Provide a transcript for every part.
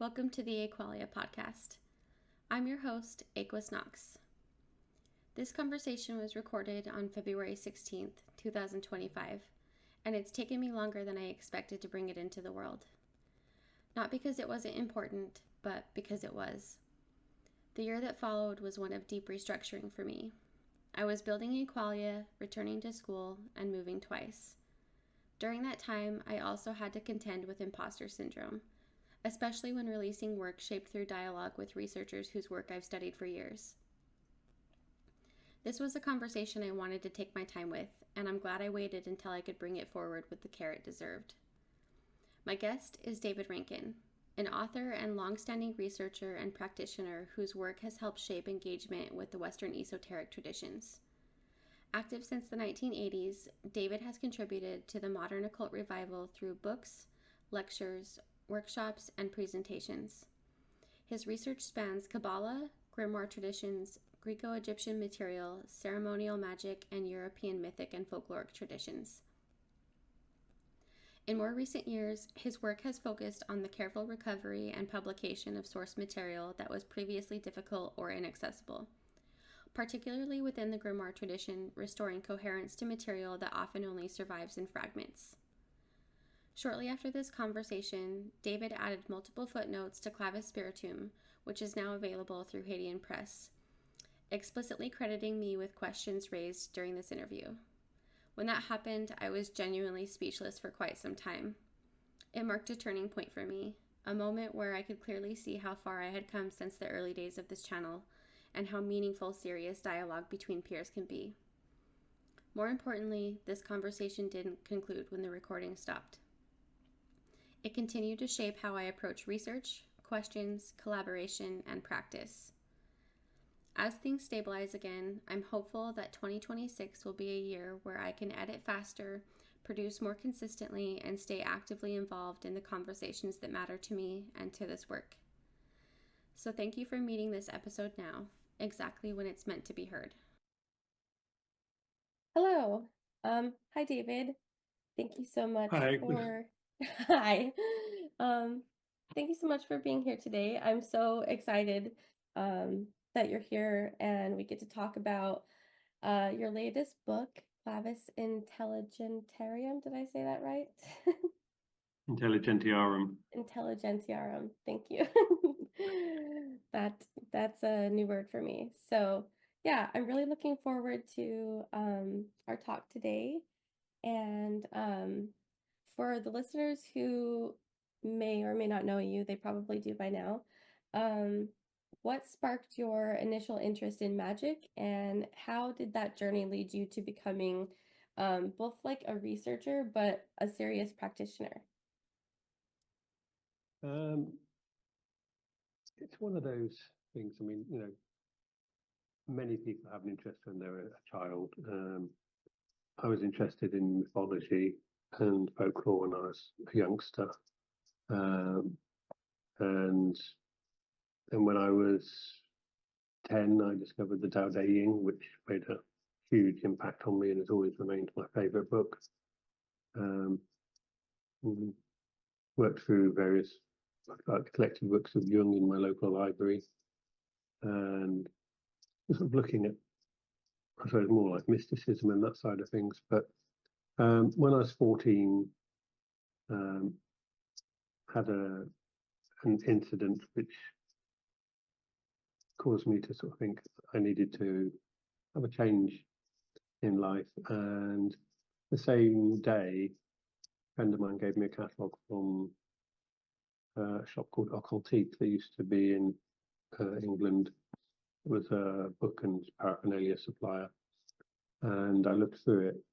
Welcome to the Aequalia Podcast. I'm your host, Aequus Nox. This conversation was recorded on February 16th, 2025, and it's taken me longer than I expected to bring it into the world. Not because it wasn't important, but because it was. The year that followed was one of deep restructuring for me. I was building Aequalia, returning to school, and moving twice. During that time, I also had to contend with imposter syndrome, especially when releasing work shaped through dialogue with researchers whose work I've studied for years. This was a conversation I wanted to take my time with, and I'm glad I waited until I could bring it forward with the care it deserved. My guest is David Rankine, an author and long-standing researcher and practitioner whose work has helped shape engagement with the Western esoteric traditions. Active since the 1980s, David has contributed to the modern occult revival through books, lectures, workshops, and presentations. His research spans Kabbalah, grimoire traditions, Greco-Egyptian material, ceremonial magic, and European mythic and folkloric traditions. In more recent years, his work has focused on the careful recovery and publication of source material that was previously difficult or inaccessible, particularly within the grimoire tradition, restoring coherence to material that often only survives in fragments. Shortly after this conversation, David added multiple footnotes to Claves Intelligentiarum, which is now available through Hadean Press, explicitly crediting me with questions raised during this interview. When that happened, I was genuinely speechless for quite some time. It marked a turning point for me, a moment where I could clearly see how far I had come since the early days of this channel, and how meaningful serious dialogue between peers can be. More importantly, this conversation didn't conclude when the recording stopped. It continued to shape how I approach research, questions, collaboration, and practice. As things stabilize again, I'm hopeful that 2026 will be a year where I can edit faster, produce more consistently, and stay actively involved in the conversations that matter to me and to this work. So thank you for meeting this episode now, exactly when it's meant to be heard. Hello. Hi, David. Thank you so much for... Hi. Thank you so much for being here today. I'm so excited that you're here and we get to talk about your latest book, Claves Intelligentiarum. Did I say that right? Intelligentiarum. Intelligentiarum. Thank you. That's a new word for me. So yeah, I'm really looking forward to our talk today. And for the listeners who may or may not know you, they probably do by now. What sparked your initial interest in magic, and how did that journey lead you to becoming both like a researcher but a serious practitioner? It's one of those things. I mean, many people have an interest when they're a child. I was interested in mythology and folklore when I was a youngster. And then when I was 10, I discovered the Tao Te Ching, which made a huge impact on me and has always remained my favorite book. Worked through various collected books of Jung in my local library, and sort of looking at, I suppose, more like mysticism and that side of things. But when I was 14, had an incident which caused me to sort of think I needed to have a change in life. And the same day, a friend of mine gave me a catalogue from a shop called Occultique that used to be in England. It was a book and paraphernalia supplier, and I looked through it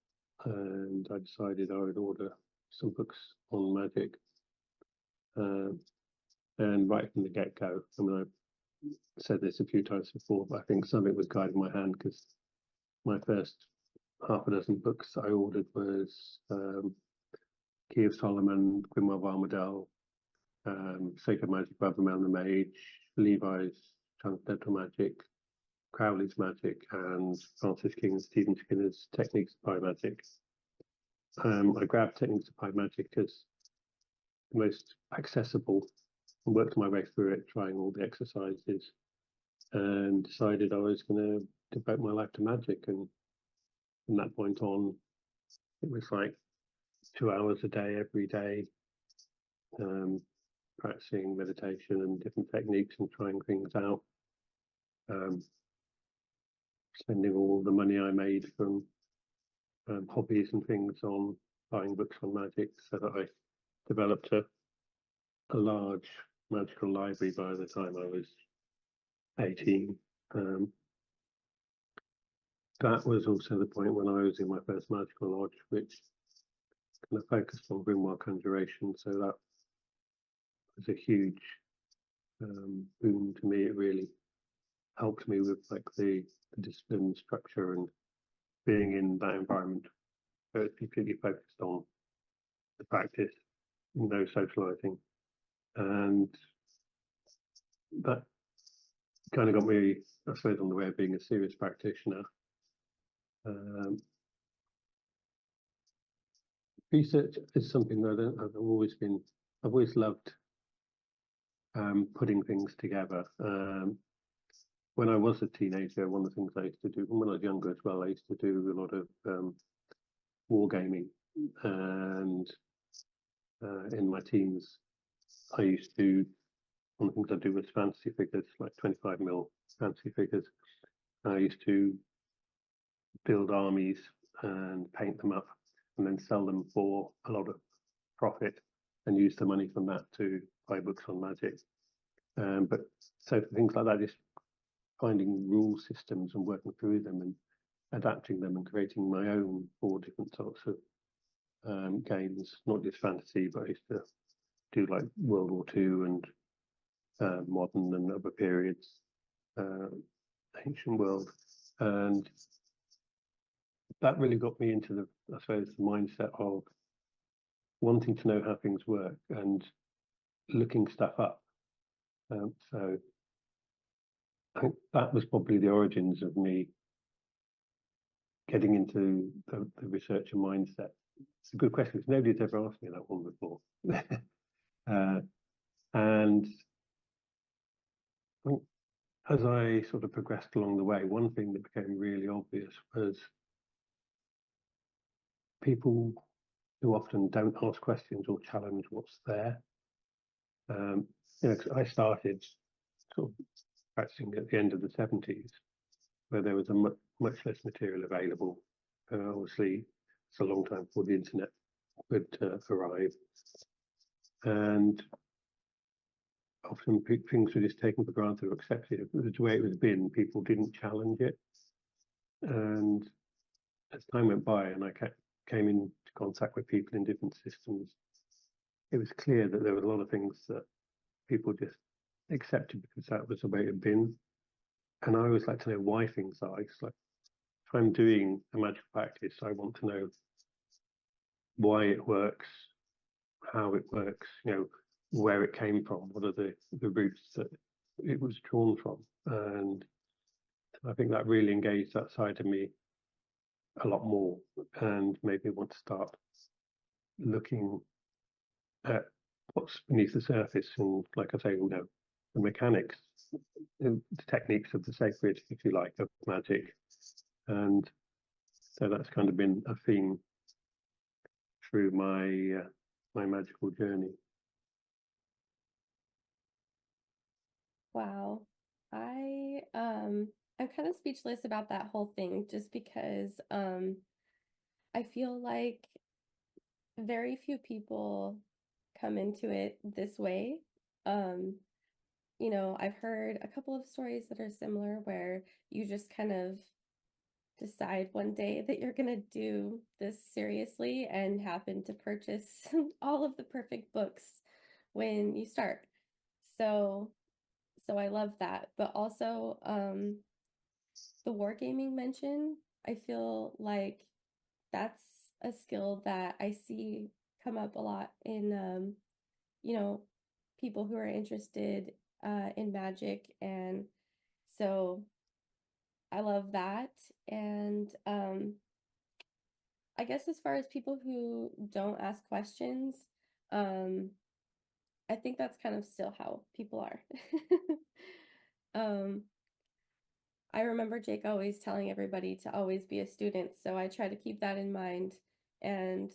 and I decided I would order some books on magic. And right from the get-go, I mean, I've said this a few times before, but I think something was guiding my hand, because my first half a dozen books I ordered was Key of Solomon, Grimoire of Armadale, Sacred Magic by Mel the Mage, Levi's Transcendental Magic, Crowley's Magic, and Francis King and Stephen Skinner's Techniques of High Magic. I grabbed Techniques of High Magic as the most accessible worked my way through it, trying all the exercises, and decided I was going to devote my life to magic. And from that point on, it was like 2 hours a day, every day, practicing meditation and different techniques and trying things out. Spending all the money I made from hobbies and things on buying books on magic, so that I developed a large magical library by the time I was 18. That was also the point when I was in my first magical lodge, which kind of focused on grimoire conjuration. So that was a huge boon to me. It really helped me with like the discipline structure and being in that environment. So it's completely focused on the practice, no socializing, and that kind of got me, I suppose, on the way of being a serious practitioner. Research is something that I've always loved putting things together. When I was a teenager, one of the things I used to do, and when I was younger as well, I used to do a lot of wargaming. And in my teens, I used to, one of the things I do was fantasy figures, like 25mm fantasy figures. I used to build armies and paint them up and then sell them for a lot of profit and use the money from that to buy books on magic. But so for things like that, just finding rule systems and working through them and adapting them and creating my own 4 different sorts of games, not just fantasy, but I used to do like World War II and modern and other periods, ancient world. And that really got me into the, I suppose, the mindset of wanting to know how things work and looking stuff up. So I think that was probably the origins of me getting into the researcher mindset. It's a good question because nobody's ever asked me that one before. And I think as I sort of progressed along the way, one thing that became really obvious was people who often don't ask questions or challenge what's there. You know, 'cause I started sort of practicing at the end of the 70s, where there was a much less material available. Obviously, it's a long time before the internet would arrive, and often things were just taken for granted or accepted. It was the way it was been. People didn't challenge it, and as time went by, and I came into contact with people in different systems, it was clear that there were a lot of things that people just accepted because that was the way it had been. And I always like to know why things are. It's like, if I'm doing a magical practice, I want to know why it works, how it works, you know, where it came from, what are the roots that it was drawn from. And I think that really engaged that side of me a lot more and made me want to start looking at what's beneath the surface and, like I say, you know, the mechanics, the techniques of the sacred, if you like, of magic. And so that's kind of been a theme through my my magical journey. Wow. I'm kind of speechless about that whole thing just because I feel like very few people come into it this way. Um, you know, I've heard a couple of stories that are similar where you just kind of decide one day that you're going to do this seriously and happen to purchase all of the perfect books when you start. So I love that. But also the wargaming mention, I feel like that's a skill that I see come up a lot in you know, people who are interested in magic. And so I love that. And I guess as far as people who don't ask questions, um, I think that's kind of still how people are. um, I remember Jake always telling everybody to always be a student, so I try to keep that in mind and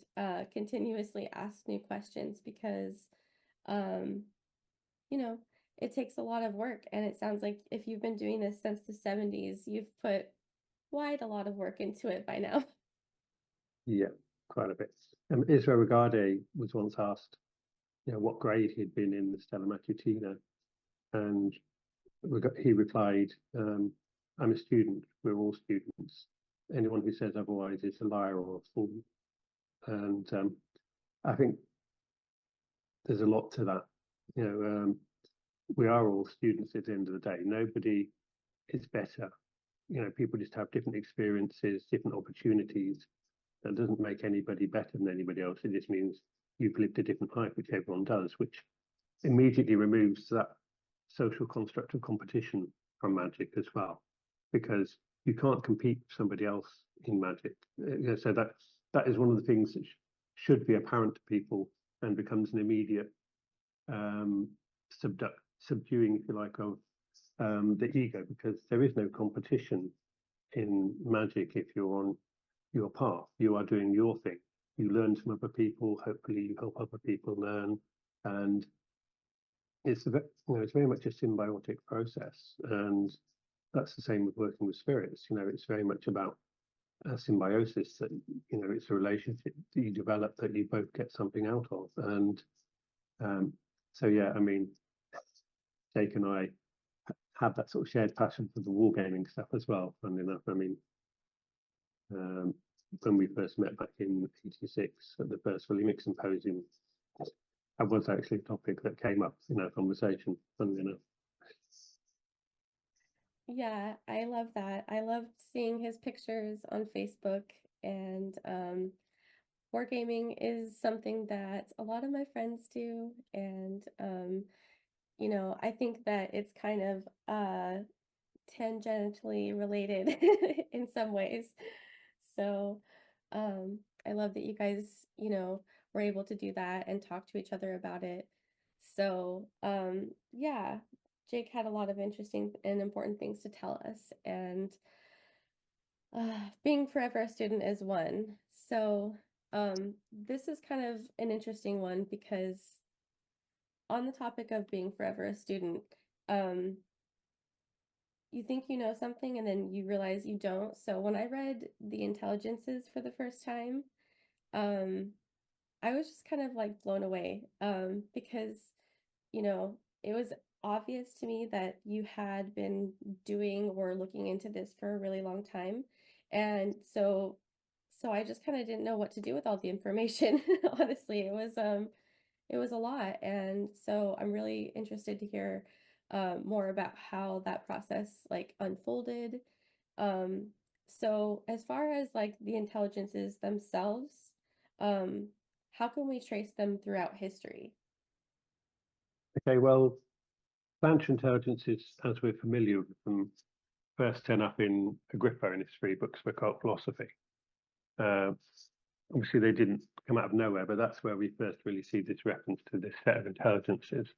continuously ask new questions because, um, you know, it takes a lot of work. And it sounds like if you've been doing this since the 70s, you've put quite a lot of work into it by now. Yeah, quite a bit. Israel Regardie was once asked, what grade he'd been in the Stella Matutina, and he replied, "I'm a student. We're all students. Anyone who says otherwise is a liar or a fool." And I think there's a lot to that. We are all students at the end of the day. Nobody is better. People just have different experiences, different opportunities. That doesn't make anybody better than anybody else. It just means you've lived a different life, which everyone does, which immediately removes that social construct of competition from magic as well, because you can't compete with somebody else in magic. So that is one of the things that should be apparent to people and becomes an immediate subduing, if you like, of the ego, because there is no competition in magic. If you're on your path, you are doing your thing. You learn from other people. Hopefully, you help other people learn, and it's very much a symbiotic process. And that's the same with working with spirits. It's very much about a symbiosis. That it's a relationship that you develop that you both get something out of. And so yeah, I mean, Jake and I have that sort of shared passion for the wargaming stuff as well. Funnily enough, I mean, when we first met back in '86 at the first Volumic Symposium, that was actually a topic that came up in our conversation, funnily enough. Yeah, I love that. I loved seeing his pictures on Facebook, and wargaming is something that a lot of my friends do, and I think that it's kind of tangentially related in some ways. So, I love that you guys, were able to do that and talk to each other about it. So, yeah, Jake had a lot of interesting and important things to tell us, and being forever a student is one. So, this is kind of an interesting one because on the topic of being forever a student, um, you think you know something and then you realize you don't. So when I read The Intelligences for the first time, um, I was just kind of like blown away because, it was obvious to me that you had been doing or looking into this for a really long time. And so I just kind of didn't know what to do with all the information. Honestly, it was a lot. And so I'm really interested to hear more about how that process like unfolded. Um, so as far as like the intelligences themselves, um, how can we trace them throughout history? Okay, well, Planetary Intelligences, as we're familiar with them, first turn up in Agrippa in his 3 books of occult philosophy. Uh, Obviously, they didn't come out of nowhere, but that's where we first really see this reference to this set of intelligences.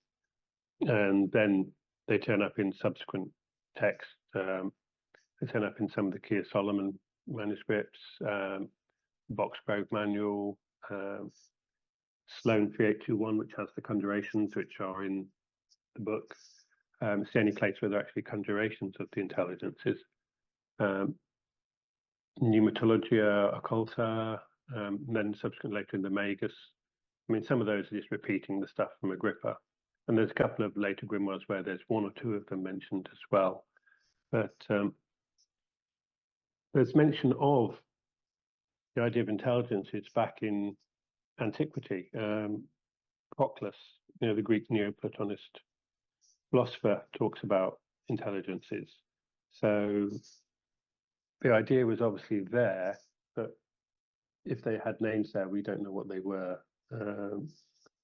And then they turn up in subsequent texts. They turn up in some of the Keir Solomon manuscripts, Boxgrove Manual, Sloane 3821, which has the conjurations, which are in the book. It's the only place where there are actually conjurations of the intelligences. Pneumatologia Occulta, and then subsequently later in the Magus. I mean, some of those are just repeating the stuff from Agrippa. And there's a couple of later grimoires where there's 1 or 2 of them mentioned as well. But there's mention of the idea of intelligences back in antiquity. Proclus, the Greek Neoplatonist philosopher, talks about intelligences. So the idea was obviously there, but if they had names there, we don't know what they were.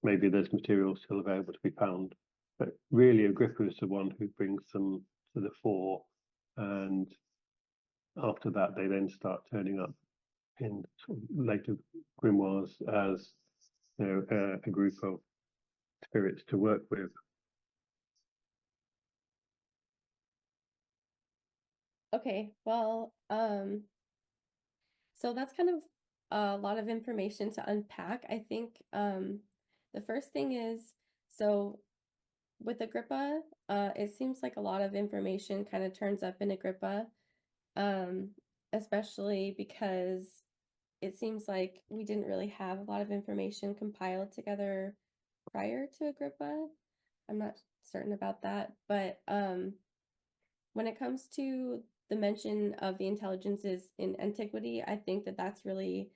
Maybe there's material still available to be found. But really, Agrippa is the one who brings them to the fore. And after that, they then start turning up in sort of later grimoires as a group of spirits to work with. Okay, well, so that's kind of a lot of information to unpack. I think the first thing is, so with Agrippa, it seems like a lot of information kind of turns up in Agrippa, um, especially because it seems like we didn't really have a lot of information compiled together prior to Agrippa. I'm not certain about that, but when it comes to the mention of the intelligences in antiquity, I think that that's really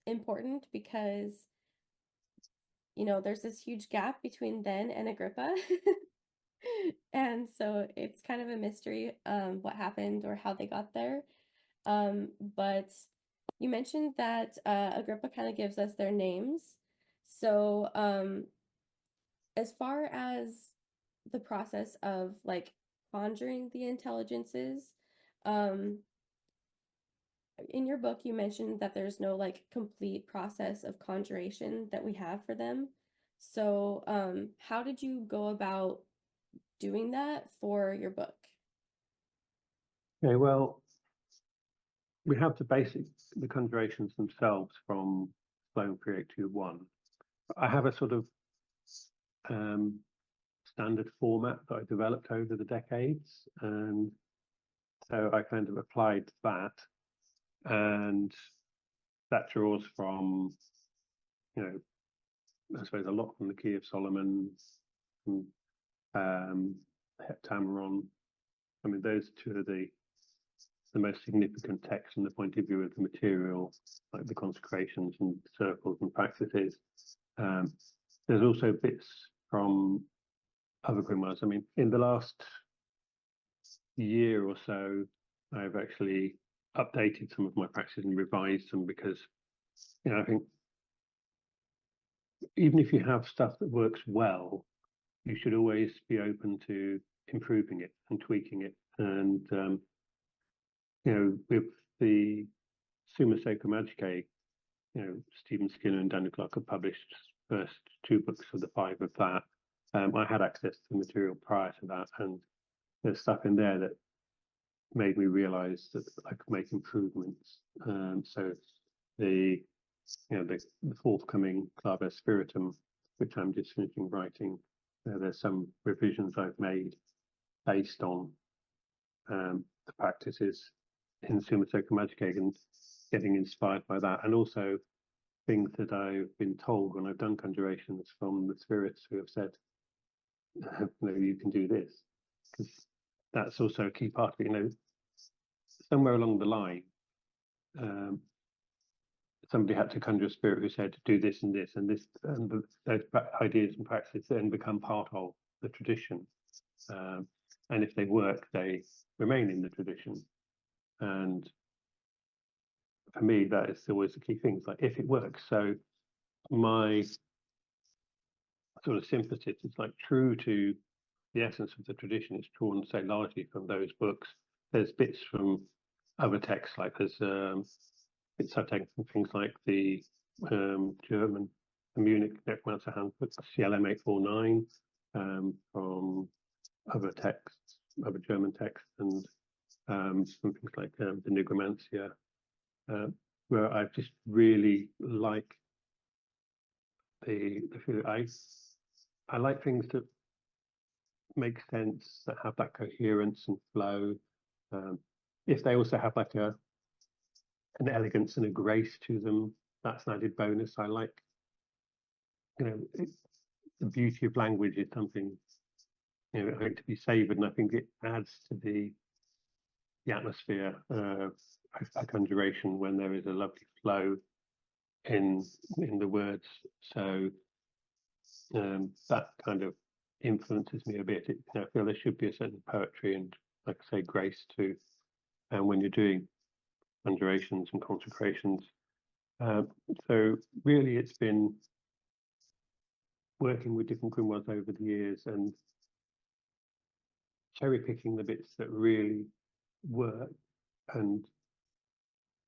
important because, you know, there's this huge gap between then and Agrippa. And so it's kind of a mystery what happened or how they got there. But you mentioned that Agrippa kind of gives us their names. So as far as the process of like conjuring the intelligences, um, in your book you mentioned that there's no like complete process of conjuration that we have for them. So how did you go about doing that for your book? Okay, well, we have the conjurations themselves from Sloan 3821. I have a sort of standard format that I developed over the decades, and so I kind of applied that, and that draws from, you know, I suppose a lot from the Key of Solomon, from Heptameron. I mean, those two are the most significant texts from the point of view of the material, like the consecrations and circles and practices. There's also bits from other grimoires. I mean, in the last year or so, I've actually updated some of my practices and revised them because, you know, I think even if you have stuff that works well, you should always be open to improving it and tweaking it. And, you know, with the Summa Sacra Magicae, you know, Stephen Skinner and Daniel Clark have published first 2 books of the 5 of that. I had access to the material prior to that, and there's stuff in there that made me realize that I could make improvements. So the, you know, the forthcoming Claves Spiritum, which I'm just finishing writing, there's some revisions I've made based on the practices in Summa Sacra Magicae and getting inspired by that, and also things that I've been told when I've done conjurations from the spirits who have said, you know, you can do this, because that's also a key part of it. You know, somewhere along the line, somebody had to conjure a spirit who said, do this and this, and this, and those ideas and practices then become part of the tradition. And if they work, they remain in the tradition. And for me, that is always the key thing. It's like, if it works. So my sort of synthesis is like true to the essence of the tradition. It's drawn, say, largely from those books. There's bits from other texts, like there's bits I've taken from things like the German, the Munich Necromancer Handbook, CLM 849, from other texts, other German texts, and some things like the Nigromancia, where I just really like the I like things that make sense, that have that coherence and flow. If they also have like an elegance and a grace to them, that's an added bonus. I like, you know, the beauty of language is something, you know, I think to be savoured, and I think it adds to the atmosphere of a conjuration when there is a lovely flow in the words. So that kind of influences me a bit. You know, I feel there should be a certain poetry and, like I say, grace to, and when you're doing conjurations and consecrations. So really, it's been working with different grimoires over the years and cherry picking the bits that really work and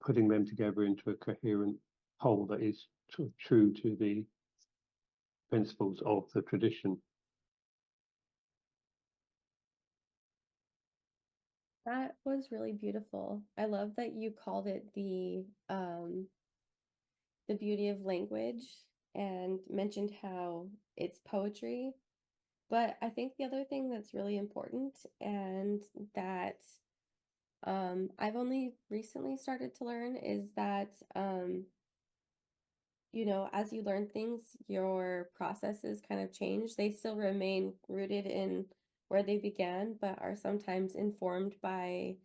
putting them together into a coherent whole that is true to the principles of the tradition. That was really beautiful. I love that you called it the beauty of language and mentioned how it's poetry. But I think the other thing that's really important and that I've only recently started to learn is that as you learn things, your processes kind of change. They still remain rooted in where they began, but are sometimes informed by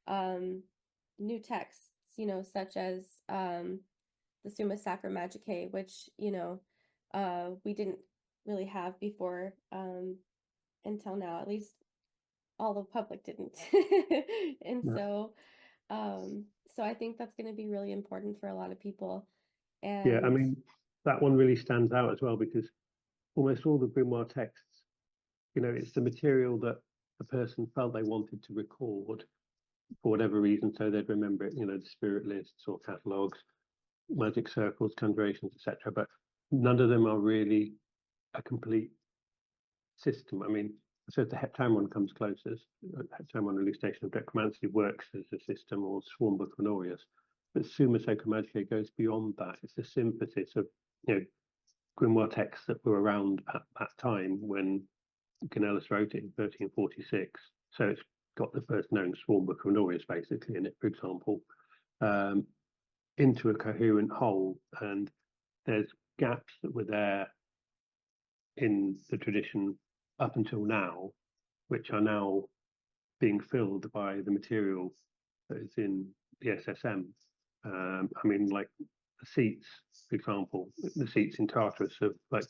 new texts, such as the Summa Sacra Magicae, which, we didn't really have before until now, at least all the public didn't. And Yeah, so I think that's going to be really important for a lot of people. yeah. I And mean, that one really stands out as well because almost all the grimoire texts, it's the material that the person felt they wanted to record for whatever reason, so they'd remember it, the spirit lists or catalogues, magic circles, conjurations, etc. But none of them are really a complete system. I mean, so the Heptameron comes closest. Heptameron Elucidation of Necromancy works as a system, or Swarm Book of Honorius. But Summa Sacra Magicae goes beyond that. It's a synthesis of, grimoire texts that were around at that time when Canellus wrote it in 1346. So it's got the first known Swarm Book of Honorius basically in it, for example, into a coherent whole. And there's gaps that were there in the tradition up until now, which are now being filled by the material that is in the SSM. I mean, like the seats, for example, the seats in Tartarus of like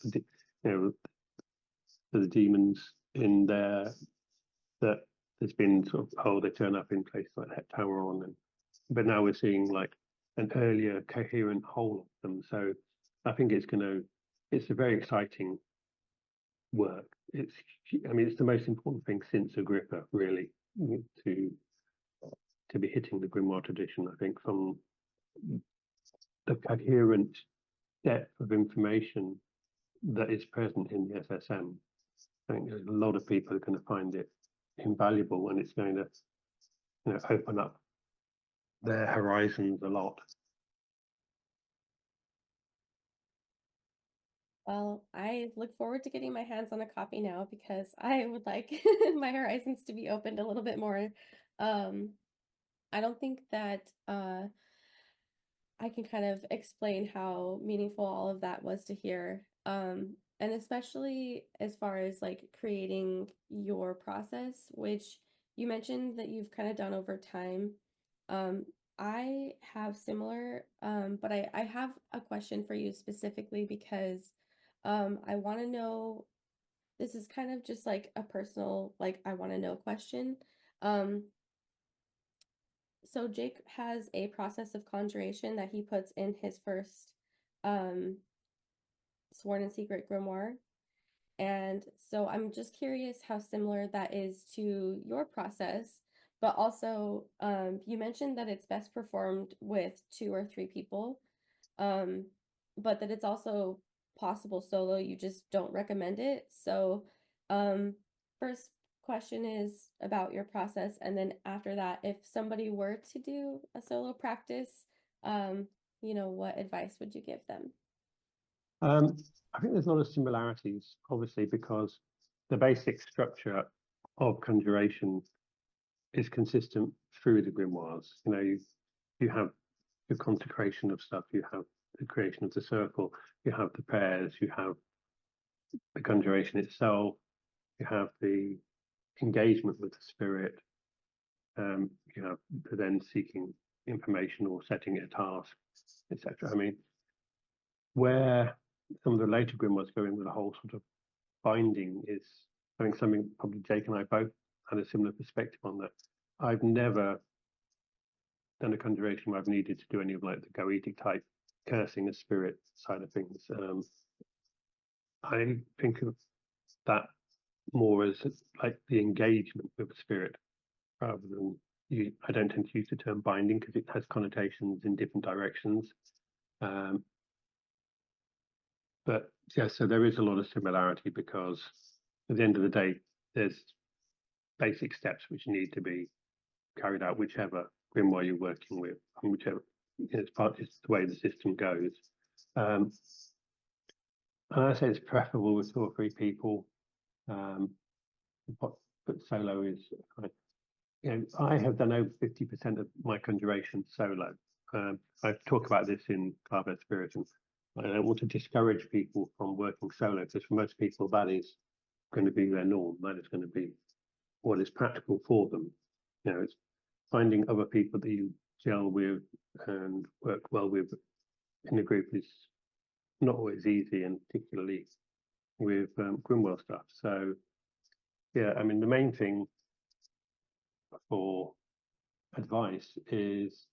the demons in there that there's been sort of, they turn up in places like Heptameron, but now we're seeing like an earlier coherent whole of them. So I think it's a very exciting work. It's the most important thing since Agrippa, really, to be hitting the grimoire tradition. I think from the coherent depth of information that is present in the SSM, I think a lot of people are going to find it invaluable, and it's going to, open up their horizons a lot. well, I look forward to getting my hands on a copy now because I would like my horizons to be opened a little bit more. I don't think that I can kind of explain how meaningful all of that was to hear. And especially as far as like creating your process, which you mentioned that you've kind of done over time. Um, I have similar, but I have a question for you specifically because I want to know, this is kind of just like a personal, like, I want to know question. Um, so Jake has a process of conjuration that he puts in his first um, sworn and secret grimoire. And so I'm just curious how similar that is to your process, but also you mentioned that it's best performed with 2 or 3 people, um, but that it's also possible solo. You just don't recommend it. So first question is about your process, and then after that, if somebody were to do a solo practice, what advice would you give them? I think there's a lot of similarities, obviously, because the basic structure of conjuration is consistent through the grimoires. You have the consecration of stuff, you have the creation of the circle, you have the prayers, you have the conjuration itself, you have the engagement with the spirit, you have the then seeking information or setting it a task, etc. I mean, where some of the later grimoires go in with a whole sort of binding is, I think, something probably Jake and I both had a similar perspective on that. I've never done a conjuration where I've needed to do any of like the goetic type cursing a spirit side of things. I think of that more as like the engagement with the spirit rather than I don't tend to use the term binding because it has connotations in different directions. But yeah, so there is a lot of similarity because at the end of the day, there's basic steps which need to be carried out, whichever grimoire you're working with, and whichever it's the way the system goes. And I say it's preferable with 2 or 3 people, but solo is, I have done over 50% of my conjuration solo. I talk about this in Claves Intelligentiarum. I don't want to discourage people from working solo, because for most people that is going to be their norm. That is going to be what is practical for them. It's finding other people that you gel with and work well with in a group is not always easy, and particularly with grimoire stuff. So yeah, I mean, the main thing for advice is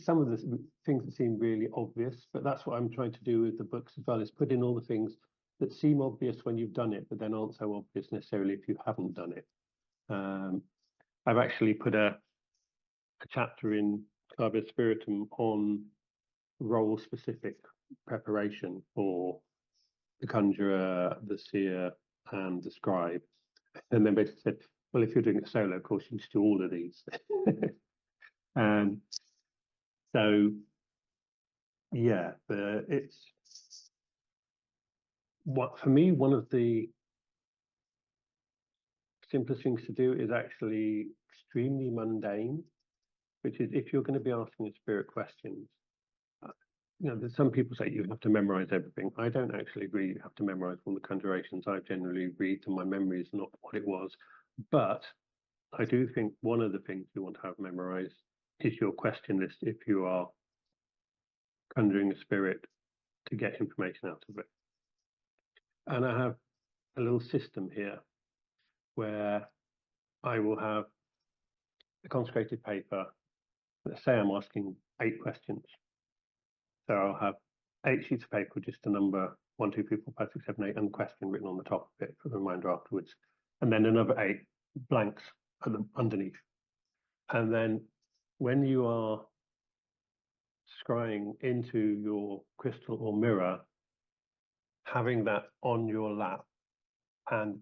some of the things that seem really obvious, but that's what I'm trying to do with the books as well, is put in all the things that seem obvious when you've done it, but then aren't so obvious necessarily if you haven't done it. I've actually put a chapter in Claves Intelligentiarum on role-specific preparation for the conjurer, the seer, and the scribe. And then basically said, well, if you're doing it solo, of course, you just do all of these. So, yeah, it's what for me, one of the simplest things to do is actually extremely mundane, which is if you're going to be asking a spirit questions, there's some people say you have to memorize everything. I don't actually agree you have to memorize all the conjurations. I generally read, and my memory is not what it was. But I do think one of the things you want to have memorized is your question list if you are conjuring a spirit to get information out of it. And I have a little system here where I will have a consecrated paper. Let's say I'm asking 8 questions. So I'll have 8 sheets of paper with just a number 1, 2, 3, 4, 5, 6, 7, 8, and the question written on the top of it for the reminder afterwards. And then another 8 blanks underneath. And then when you are scrying into your crystal or mirror, having that on your lap and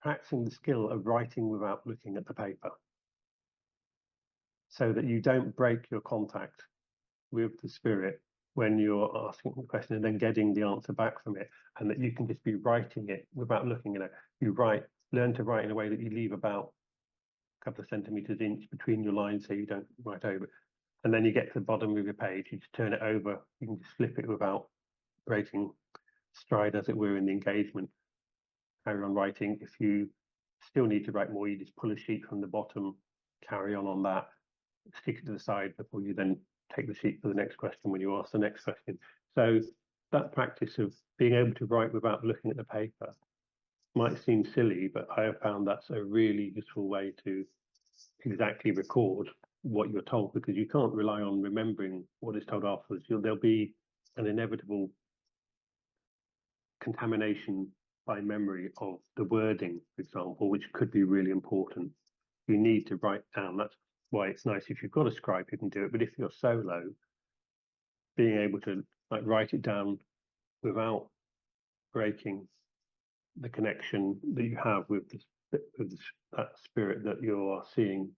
practicing the skill of writing without looking at the paper, so that you don't break your contact with the spirit when you're asking the question and then getting the answer back from it, and that you can just be writing it without looking at it. You learn to write in a way that you leave about a couple of centimeters inch between your lines so you don't write over it. And then you get to the bottom of your page, you just turn it over, you can just flip it without breaking stride, as it were, in the engagement. Carry on writing. If you still need to write more, you just pull a sheet from the bottom, carry on that, stick it to the side before you then take the sheet for the next question when you ask the next question. So that practice of being able to write without looking at the paper might seem silly, but I have found that's a really useful way to exactly record what you're told, because you can't rely on remembering what is told afterwards. There'll be an inevitable contamination by memory of the wording, for example, which could be really important. You need to write down. That's why it's nice if you've got a scribe who can do it. But if you're solo, being able to write it down without breaking the connection that you have with that spirit that you are seeing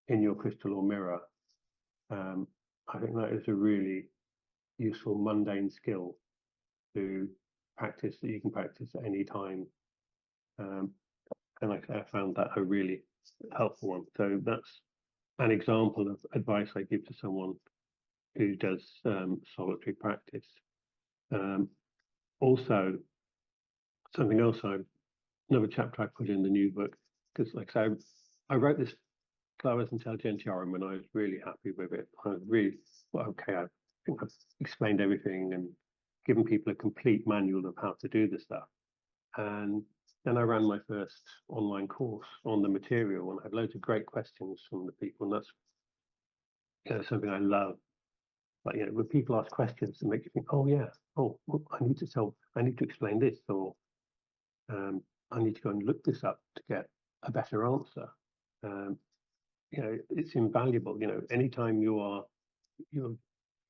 in your crystal or mirror, I think that is a really useful mundane skill to practice, that you can practice at any time. And like I found that a really helpful one. So that's an example of advice I give to someone who does solitary practice. Also, something else, another chapter I put in the new book, because like I said, I wrote this Claves Intelligentiarum when I was really happy with it. I was really, okay, I think I've explained everything and given people a complete manual of how to do the stuff. And then I ran my first online course on the material, and I had loads of great questions from the people, and that's something I love. Like, when people ask questions, it makes you think, oh yeah, well, I need to explain this, or I need to go and look this up to get a better answer. It's invaluable. Anytime you're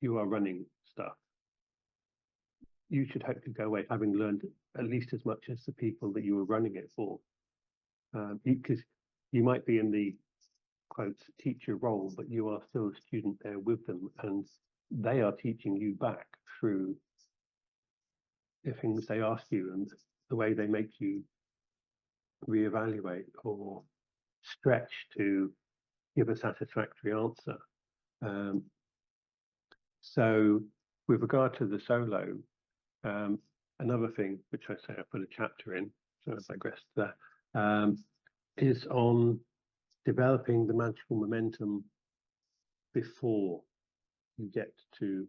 you are running stuff, you should hopefully go away having learned at least as much as the people that you were running it for. Because you might be in the quotes teacher role, but you are still a student there with them, and they are teaching you back through the things they ask you and the way they make you reevaluate or stretch to give a satisfactory answer. So with regard to the solo, another thing which I say I put a chapter in, so I digress to that, is on developing the magical momentum before you get to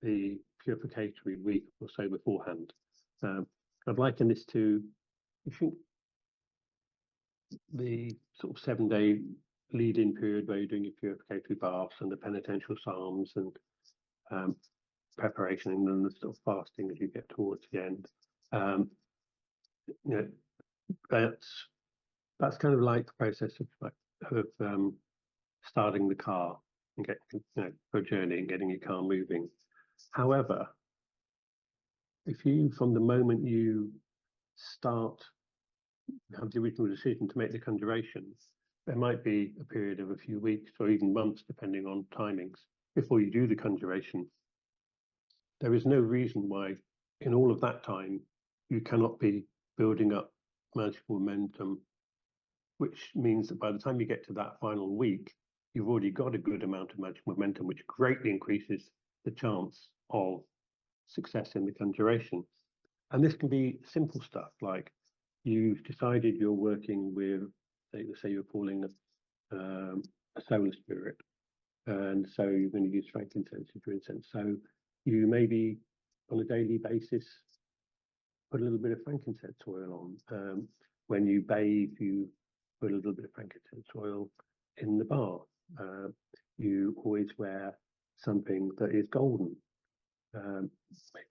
the purificatory week or so beforehand. I'd liken this to, I think, the sort of 7-day lead-in period where you're doing your purificatory baths and the penitential psalms and preparation, and then the sort of fasting as you get towards the end. You know, that's kind of like the process of starting the car and getting, for a journey and getting your car moving. However, if you, from the moment you start, have the original decision to make the conjuration, there might be a period of a few weeks or even months, depending on timings, before you do the conjuration. There is no reason why, in all of that time, you cannot be building up magical momentum, which means that by the time you get to that final week, you've already got a good amount of magical momentum, which greatly increases the chance of success in the conjuration. And this can be simple stuff like you've decided you're working with, say you're calling a solar spirit, and so you're going to use frankincense as your incense. So you maybe on a daily basis put a little bit of frankincense oil on. When you bathe, you put a little bit of frankincense oil in the bath. You always wear something that is golden.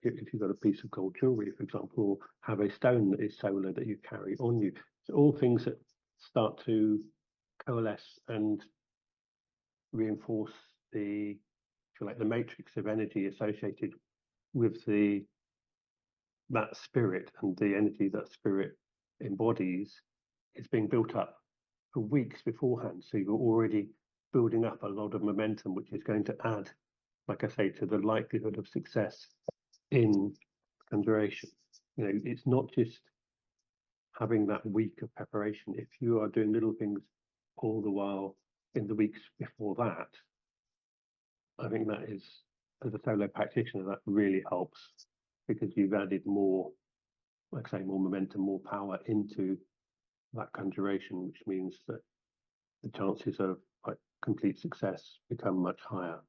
If you've got a piece of gold jewelry, for example, or have a stone that is solar that you carry on you. So all things that start to coalesce and reinforce the, if you like, the matrix of energy associated with that spirit and the energy that spirit embodies is being built up for weeks beforehand. So you're already building up a lot of momentum, which is going to add, like I say, to the likelihood of success in conjuration. It's not just having that week of preparation. If you are doing little things all the while in the weeks before that, I think that is, as a solo practitioner, that really helps, because you've added more, like I say, more momentum, more power into that conjuration, which means that the chances of complete success become much higher.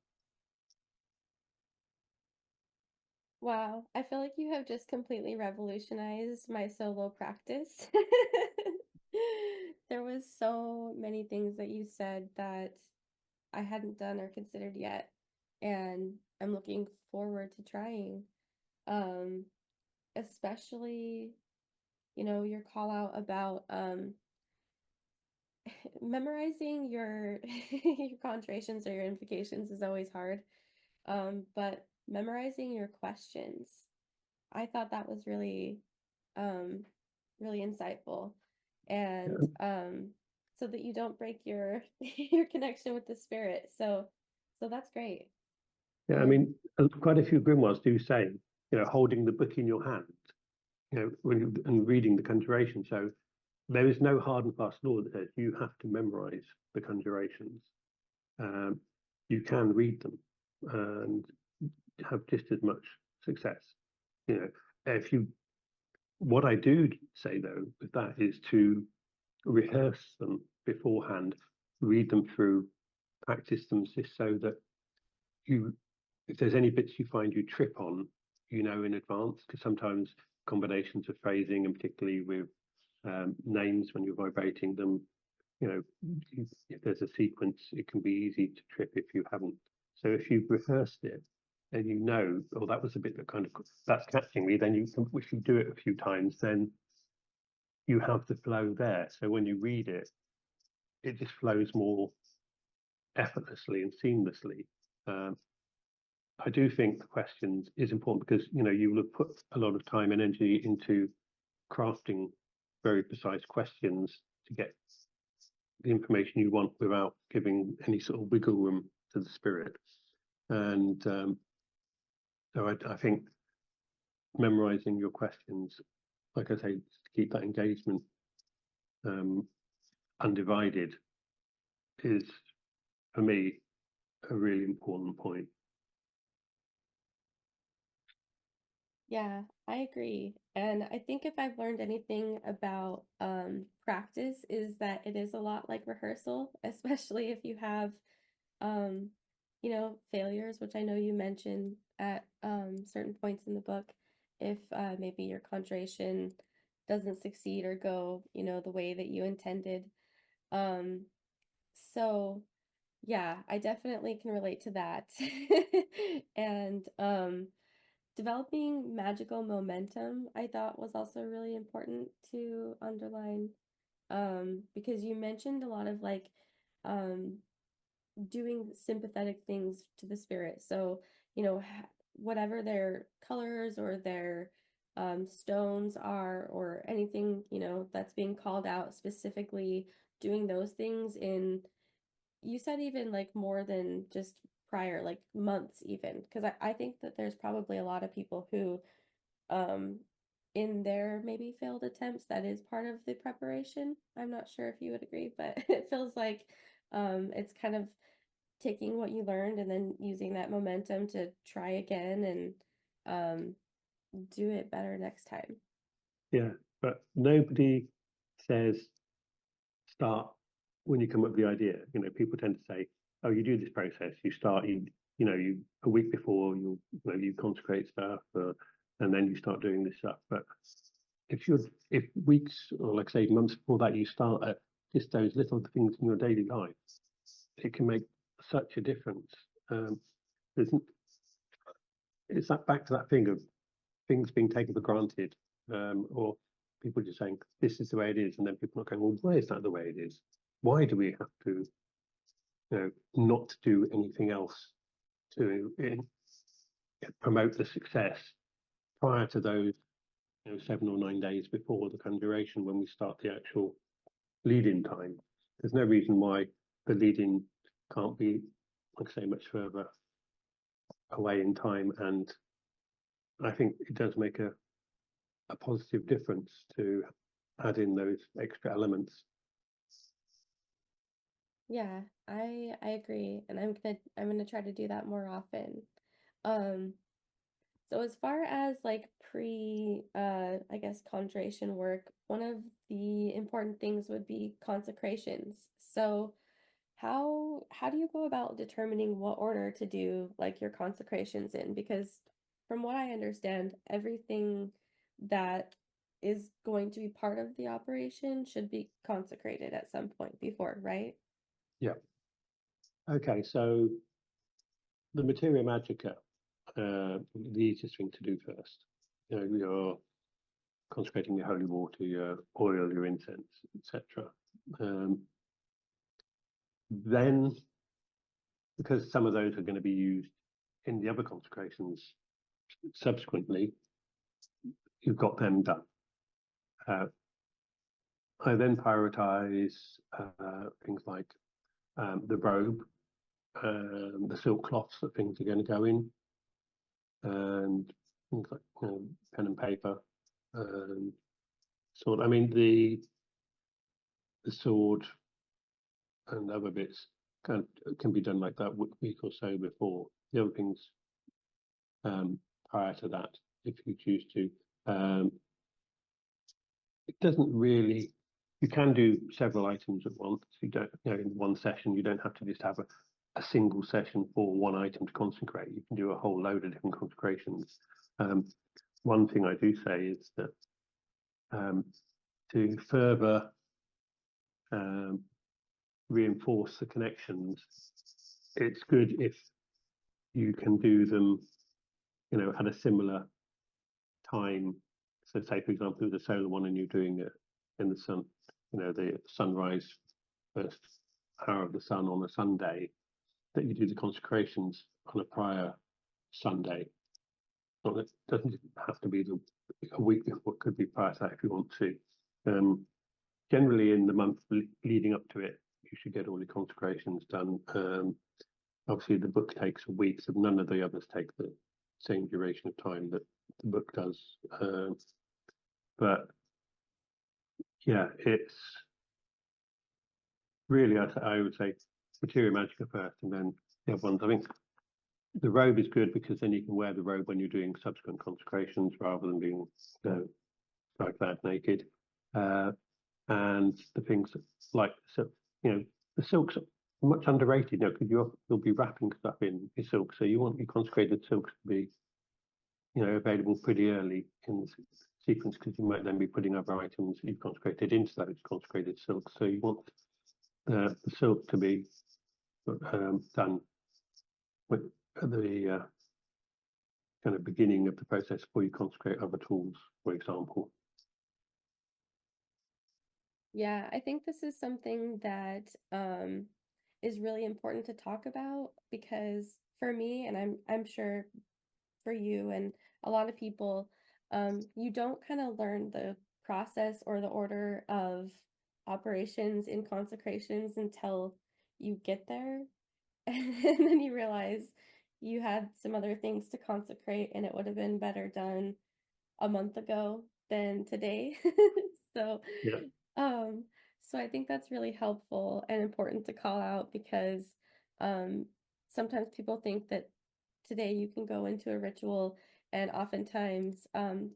Wow, I feel like you have just completely revolutionized my solo practice. There was so many things that you said that I hadn't done or considered yet, and I'm looking forward to trying. Especially, your call out about memorizing your your contractions or your invocations is always hard. But memorizing your questions, I thought that was really really insightful. And so that you don't break your your connection with the spirit. So that's great. Yeah, I mean, quite a few grimoires do say, holding the book in your hand, and reading the conjuration. So there is no hard and fast law that says you have to memorize the conjurations. You can read them and have just as much success. What I do say though with that is to rehearse them beforehand, read them through, practice them, just so that if there's any bits you find you trip on, in advance, because sometimes combinations of phrasing, and particularly with names when you're vibrating them, if there's a sequence, it can be easy to trip if you haven't. So if you've rehearsed it and that was a bit that's catching me, then if you do it a few times, then you have the flow there. So when you read it, it just flows more effortlessly and seamlessly. I do think the questions is important because, you will have put a lot of time and energy into crafting very precise questions to get the information you want without giving any sort of wiggle room to the spirit. And so I think memorizing your questions, like I say, to keep that engagement undivided is, for me, a really important point. Yeah, I agree. And I think if I've learned anything about practice is that it is a lot like rehearsal, especially if you have failures, which I know you mentioned at certain points in the book. If maybe your conjuration doesn't succeed or go, the way that you intended. Um, so yeah, I definitely can relate to that. And developing magical momentum, I thought was also really important to underline, because you mentioned a lot of like um, doing sympathetic things to the spirit. So, whatever their colors or their stones are, or anything, that's being called out specifically, doing those things in, you said even like more than just prior, like months even, because I think that there's probably a lot of people who um in their maybe failed attempts, that is part of the preparation. I'm not sure if you would agree, but it feels like it's kind of taking what you learned and then using that momentum to try again and um do it better next time. Yeah, but nobody says start when you come up with the idea. People tend to say, "Oh, you do this process. You start. You a week before you consecrate stuff, and then you start doing this stuff." But if weeks or like say months before that you start at just those little things in your daily life, it can make such a difference. There's It's that back to that thing of things being taken for granted, or people just saying this is the way it is, and then people not going, well, why is that the way it is? Why do we have to, not do anything else to promote the success prior to those, 7 or 9 days before the conjuration when we start the actual lead-in time? There's no reason why the lead-in can't be, like I say, much further away in time, and I think it does make a positive difference to add in those extra elements. Yeah, I agree, and I'm gonna try to do that more often. um So as far as like pre I guess conjuration work, one of the important things would be consecrations. So how do you go about determining what order to do like your consecrations in? Because from what I understand, everything that is going to be part of the operation should be consecrated at some point before, right? Yeah. Okay, so the materia magica, the easiest thing to do first. You're consecrating your holy water, your oil, your incense, etc. Then, because some of those are going to be used in the other consecrations subsequently, you've got them done. I then prioritize things like the robe, the silk cloths that things are going to go in, and things like pen and paper, sword. I mean, the sword and other bits can be done like that week or so before. The other things prior to that, if you choose to. It doesn't really. You can do several items at once. You don't, in one session, you don't have to just have a single session for one item to consecrate. You can do a whole load of different consecrations. One thing I do say is that to further reinforce the connections, it's good if you can do them, at a similar time. So say, for example, the solar one and you're doing it in the sun, the sunrise, first hour of the sun on a Sunday, that you do the consecrations on a prior Sunday. Well, it doesn't have to be a week before, it could be prior to that if you want to. Generally, in the month leading up to it, you should get all your consecrations done. Obviously, the book takes a week, so none of the others take the same duration of time that the book does. But yeah, it's really, I would say, Materia Magica first, and then the other ones. I think the robe is good because then you can wear the robe when you're doing subsequent consecrations rather than being like that naked. And the things like, so, the silks are much underrated, because you'll be wrapping stuff in your silk, so you want your consecrated silks to be, available pretty early in the sequence, because you might then be putting other items that you've consecrated into those consecrated silks. So you want the silk to be done with the kind of beginning of the process before you consecrate other tools, for example. Yeah, I think this is something that is really important to talk about, because for me, and I'm sure for you and a lot of people, you don't kind of learn the process or the order of operations in consecrations until you get there. And then you realize you had some other things to consecrate and it would have been better done a month ago than today. So, Yeah. um, so I think that's really helpful and important to call out, because sometimes people think that today you can go into a ritual, and oftentimes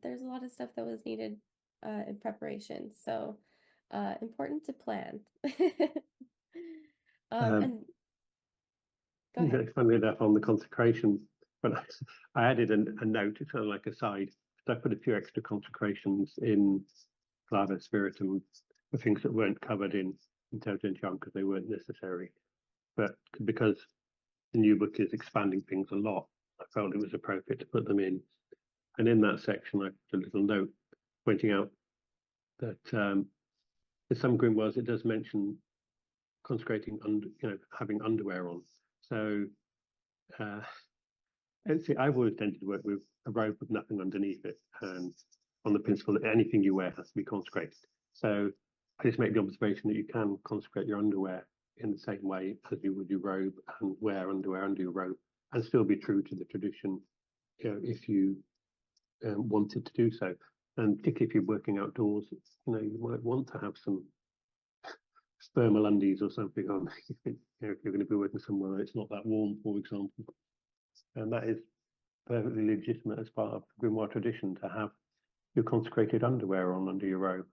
there's a lot of stuff that was needed in preparation. So important to plan. Um, And go ahead. Funnily enough, on the consecration, but I added a note, it's kind of like a side. I put a few extra consecrations in Claves Spiritum for things that weren't covered in Intelligentiarum because they weren't necessary. But because the new book is expanding things a lot, I felt it was appropriate to put them in. And in that section, I put a little note pointing out that in some grimoires it does mention consecrating, having underwear on. So see, I've always tended to work with a robe with nothing underneath it, and on the principle that anything you wear has to be consecrated. So I just make the observation that you can consecrate your underwear in the same way as you would your robe, and wear underwear under your robe, and still be true to the tradition, if you wanted to do so. And particularly if you're working outdoors, you might want to have some thermal undies or something on, if you're going to be working somewhere where it's not that warm, for example. And that is perfectly legitimate as part of the grimoire tradition to have your consecrated underwear on under your robe.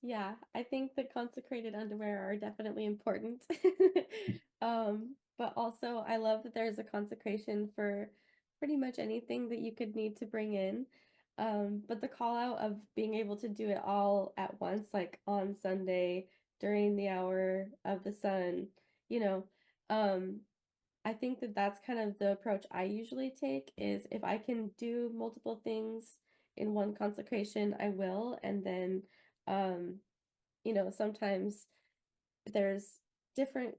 Yeah, I think the consecrated underwear are definitely important. But also I love that there's a consecration for pretty much anything that you could need to bring in. But the call out of being able to do it all at once, like on Sunday during the hour of the sun, you know, um, I think that that's kind of the approach I usually take, is if I can do multiple things in one consecration, I will. And then, um, sometimes there's different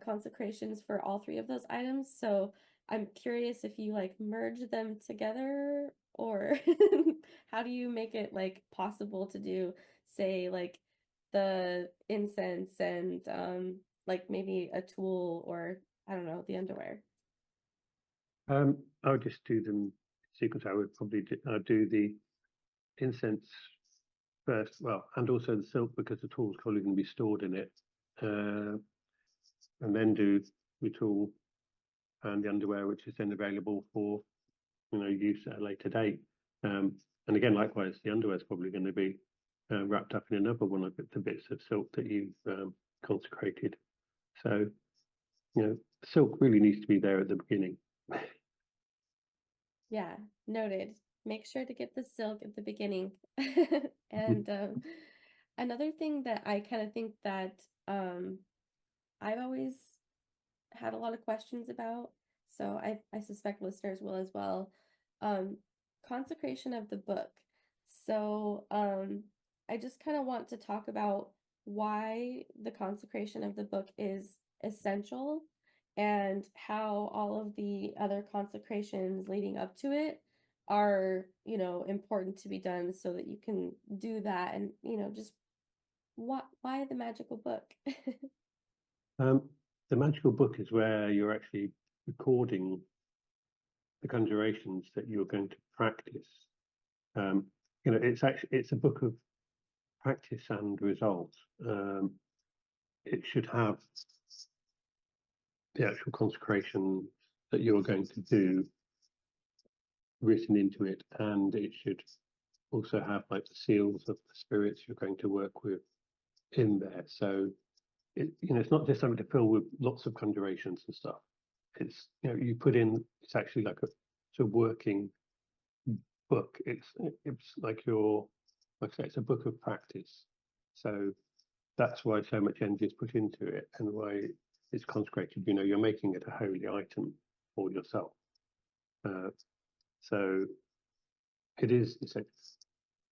consecrations for all three of those items. So I'm curious if you like merge them together, or how do you make it like possible to do, say, like the incense and like maybe a tool, or I don't know, the underwear. I would just do them sequence. I would probably do the incense first, well, and also the silk, because the tool's probably going to be stored in it, and then do the tool and the underwear, which is then available for use at a later date. And again, likewise, the underwear is probably going to be wrapped up in another one of the bits of silk that you've consecrated. So silk really needs to be there at the beginning. Yeah, noted. Make sure to get the silk at the beginning. And another thing that I kind of think that I've always had a lot of questions about, so I suspect listeners will as well. Um, Consecration of the book. So I just kind of want to talk about why the consecration of the book is essential, and how all of the other consecrations leading up to it are, important to be done so that you can do that. And, just why the magical book? The magical book is where you're actually recording the conjurations that you're going to practice. It's a book of practice and results. It should have the actual consecration that you're going to do written into it, and it should also have like the seals of the spirits you're going to work with in there. So it's not just something to fill with lots of conjurations and stuff. It's you put in. It's actually like a working book. It's like like I say, it's a book of practice. So that's why so much energy is put into it, and why it's consecrated. You're making it a holy item for yourself. So it is.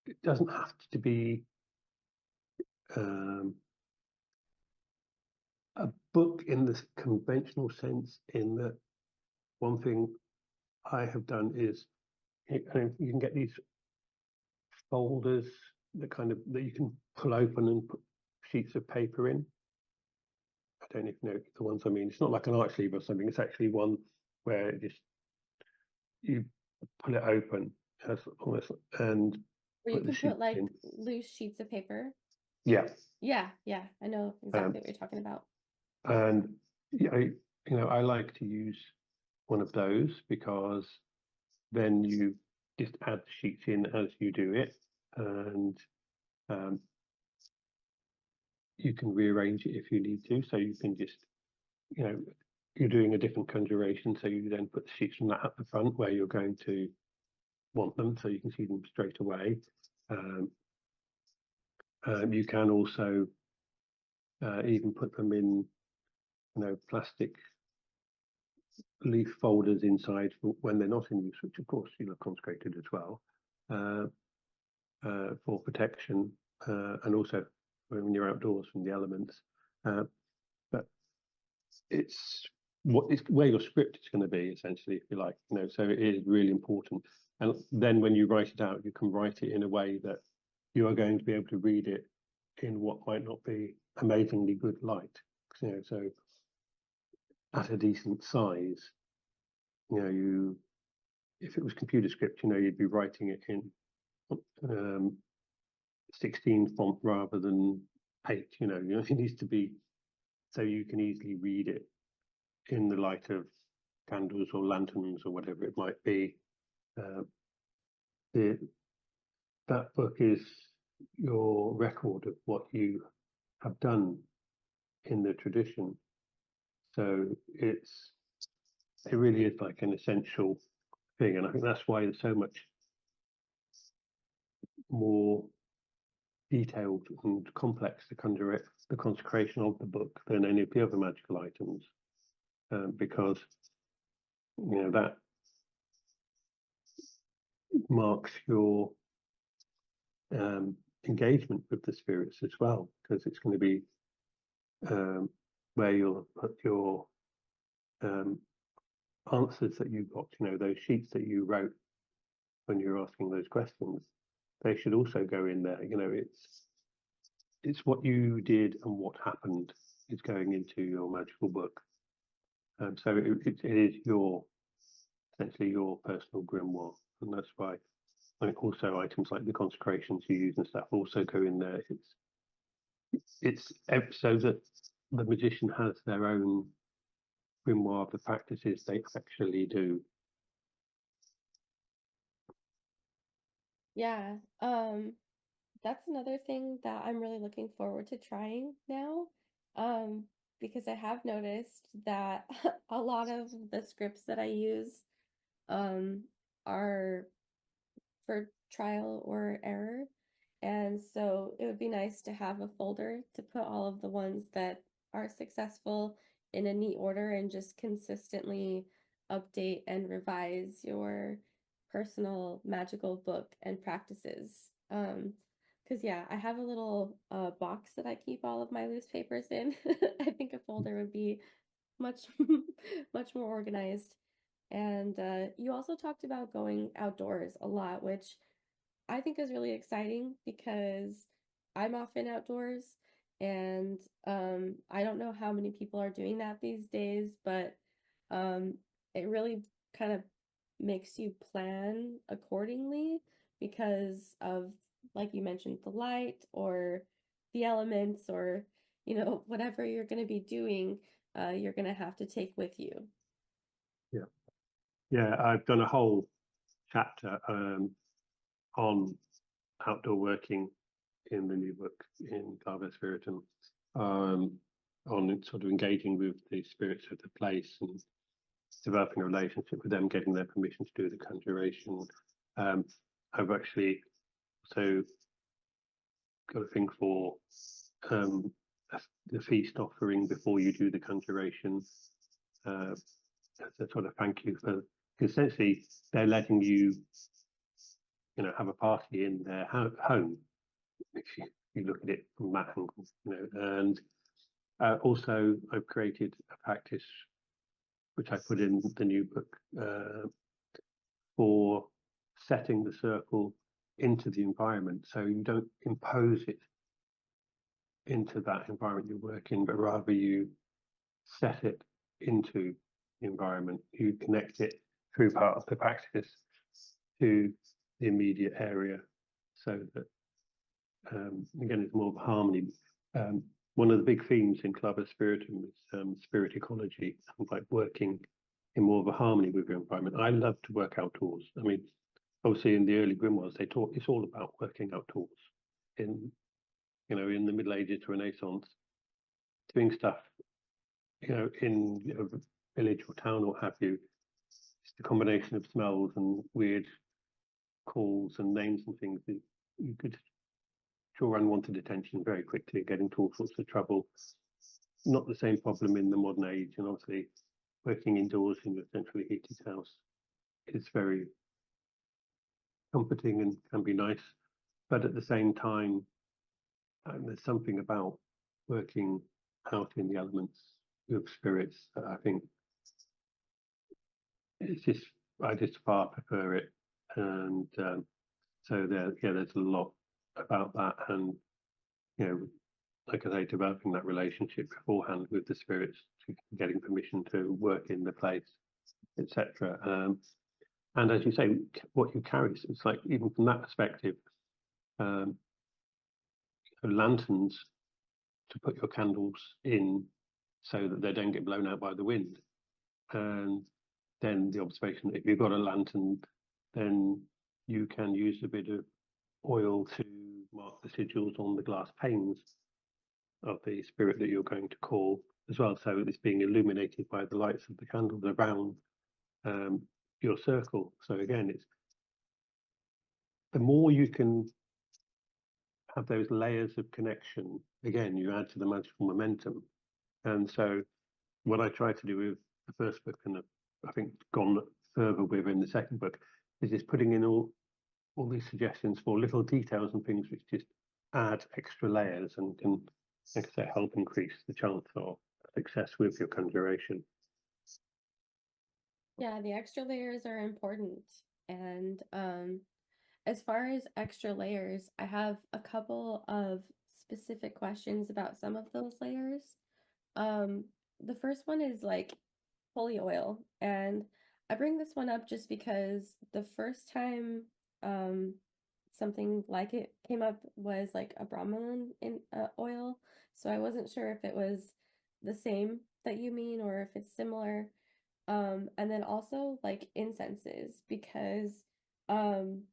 It doesn't have to be a book in the conventional sense. In that, one thing I have done is you can get these folders that you can pull open and put sheets of paper in. I don't know if you know the ones I mean. It's not like an art sleeve or something. It's actually one where you pull it open as almost and Where you put the can put sheets like in. loose sheets of paper. Yeah. Yeah, I know exactly what you're talking about. And I like to use one of those because then you just add the sheets in as you do it, and you can rearrange it if you need to. So you can just, you're doing a different conjuration, so you then put the sheets from that at the front where you're going to want them, so you can see them straight away. You can also even put them in, plastic leaf folders inside for when they're not in use, which of course you'll have consecrated as well, for protection, and also when you're outdoors from the elements. But it's where your script is going to be, essentially, if you like. So it is really important. And then when you write it out, you can write it in a way that you are going to be able to read it in what might not be amazingly good light. So at a decent size, if it was computer script, you'd be writing it in 16 font rather than 8. It needs to be so you can easily read it in the light of candles or lanterns or whatever it might be. That book is your record of what you have done in the tradition. So it really is like an essential thing, and I think that's why there's so much more detailed and complex to the consecration of the book than any of the other magical items, because that marks your engagement with the spirits as well, because it's going to be where you'll put your answers that you got, those sheets that you wrote when you're asking those questions. They should also go in there. It's what you did and what happened is going into your magical book. So it is essentially your personal grimoire, and that's why I think also items like the consecrations you use and stuff also go in there. It's so that the magician has their own grimoire of the practices they actually do. Yeah, that's another thing that I'm really looking forward to trying now, because I have noticed that a lot of the scripts that I use are for trial or error. And so it would be nice to have a folder to put all of the ones that are successful in a neat order and just consistently update and revise your personal magical book and practices. Because yeah, I have a little box that I keep all of my loose papers in. I think a folder would be much much more organized. And you also talked about going outdoors a lot, which I think is really exciting because I'm often outdoors, and I don't know how many people are doing that these days, but um, it really kind of makes you plan accordingly because of, like you mentioned, the light or the elements or, whatever you're going to be doing, you're going to have to take with you. Yeah, yeah. I've done a whole chapter on outdoor working in the new book in Claves Spiritum, on sort of engaging with the spirits of the place and developing a relationship with them, getting their permission to do the conjuration. I've actually also got a thing for the feast offering before you do the conjuration, as a sort of thank you for, because essentially they're letting you, have a party in their home, if you look at it from that angle, and also I've created a practice which I put in the new book for setting the circle into the environment, so you don't impose it into that environment you work in, but rather you set it into the environment. You connect it through part of the practice to the immediate area, so that again, it's more of harmony. One of the big themes in Claves Spiritum is spirit ecology, and like working in more of a harmony with your environment. I love to work outdoors. I mean, obviously in the early grimoires, they taught it's all about working outdoors. In the Middle Ages to Renaissance, doing stuff, in a village or town or have you, it's the combination of smells and weird calls and names and things that you could draw unwanted attention very quickly and get into all sorts of trouble. Not the same problem in the modern age, and obviously working indoors in a centrally heated house is very comforting and can be nice, but at the same time, there's something about working out in the elements with spirits that I think I just far prefer it, and so there's a lot about that, and like I say, developing that relationship beforehand with the spirits, getting permission to work in the place, etc. And as you say, what you carry, so it's like, even from that perspective, lanterns to put your candles in so that they don't get blown out by the wind. And then the observation, if you've got a lantern, then you can use a bit of oil to mark the sigils on the glass panes of the spirit that you're going to call as well. So it's being illuminated by the lights of the candles around your circle. So again, it's the more you can have those layers of connection, again, you add to the magical momentum. And so what I try to do with the first book, and I think gone further with in the second book, is just putting in all these suggestions for little details and things which just add extra layers and can, like I say, help increase the chance of success with your conjuration. Yeah, the extra layers are important. And as far as extra layers, I have a couple of specific questions about some of those layers. The first one is like holy oil, and I bring this one up just because the first time something like it came up was like a bromelain in oil, so I wasn't sure if it was the same that you mean or if it's similar. And then also like incenses, because I'm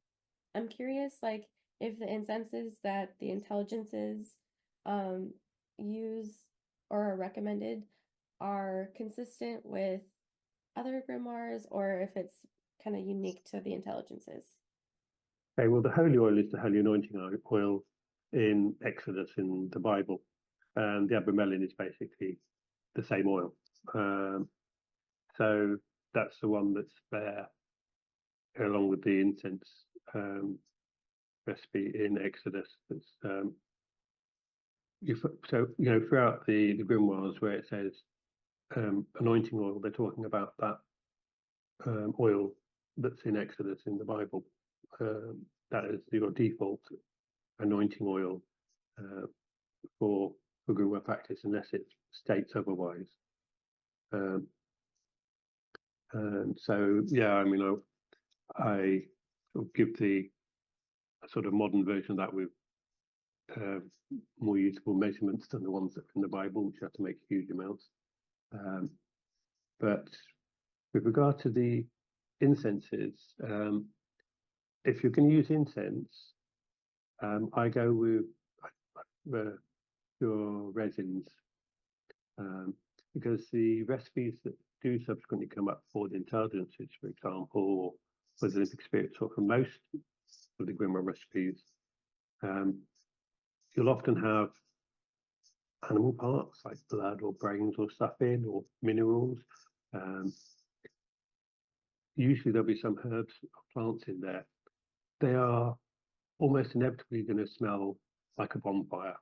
curious, like, if the incenses that the intelligences use or are recommended are consistent with other grimoires, or if it's kind of unique to the intelligences. Okay, well, the holy oil is the holy anointing oil in Exodus in the Bible, and the bromelin is basically the same oil. So that's the one that's there, along with the incense recipe in Exodus. That's so throughout the grimoires where it says anointing oil, they're talking about that oil that's in Exodus in the Bible. That is your default anointing oil for grimoire practice, unless it states otherwise. And so, yeah, I mean, I sort of give the sort of modern version of that with more useful measurements than the ones that are in the Bible, which have to make huge amounts. But with regard to the incenses, if you're going to use incense, I go with your resins, because the recipes that do subsequently come up for the intelligences, for example, or for the Olympic spirits, or for most of the grimoire recipes, you'll often have animal parts like blood or brains or stuff in, or minerals. Usually there'll be some herbs or plants in there. They are almost inevitably going to smell like a bonfire.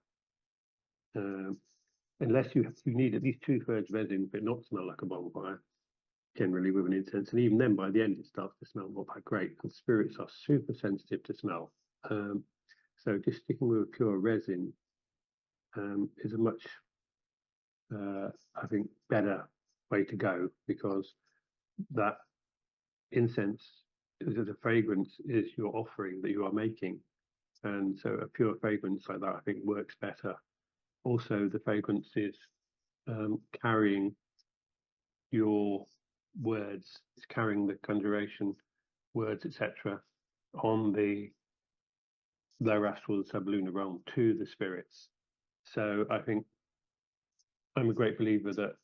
Unless you need at least 2/3 resin for it not to smell like a bonfire, generally with an incense. And even then, by the end, it starts to smell not that great. And spirits are super sensitive to smell. So just sticking with a pure resin is a much, I think, better way to go, because that incense, the fragrance is your offering that you are making. And so a pure fragrance like that, I think, works better. Also, the fragrance is carrying your words, it's carrying the conjuration words, etc., on the lower astral and sublunar realm to the spirits. So I think I'm a great believer that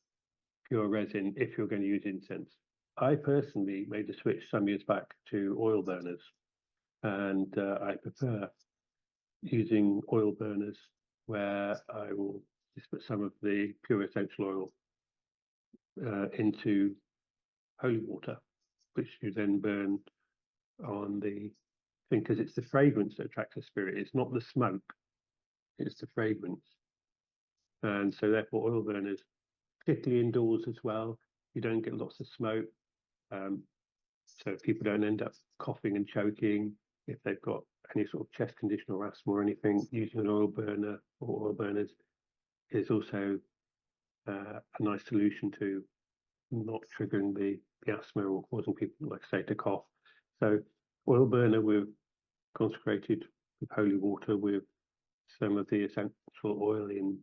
pure resin, if you're going to use incense. I personally made the switch some years back to oil burners, and I prefer using oil burners where I will just put some of the pure essential oil into holy water, which you then burn on the thing, because it's the fragrance that attracts the spirit. It's not the smoke, it's the fragrance. And so therefore oil burners, particularly indoors as well, you don't get lots of smoke. So people don't end up coughing and choking if they've got any sort of chest condition or asthma or anything. Using an oil burner or oil burners is also a nice solution to not triggering the asthma or causing people, like I say, to cough. So oil burner with consecrated with holy water with some of the essential oil in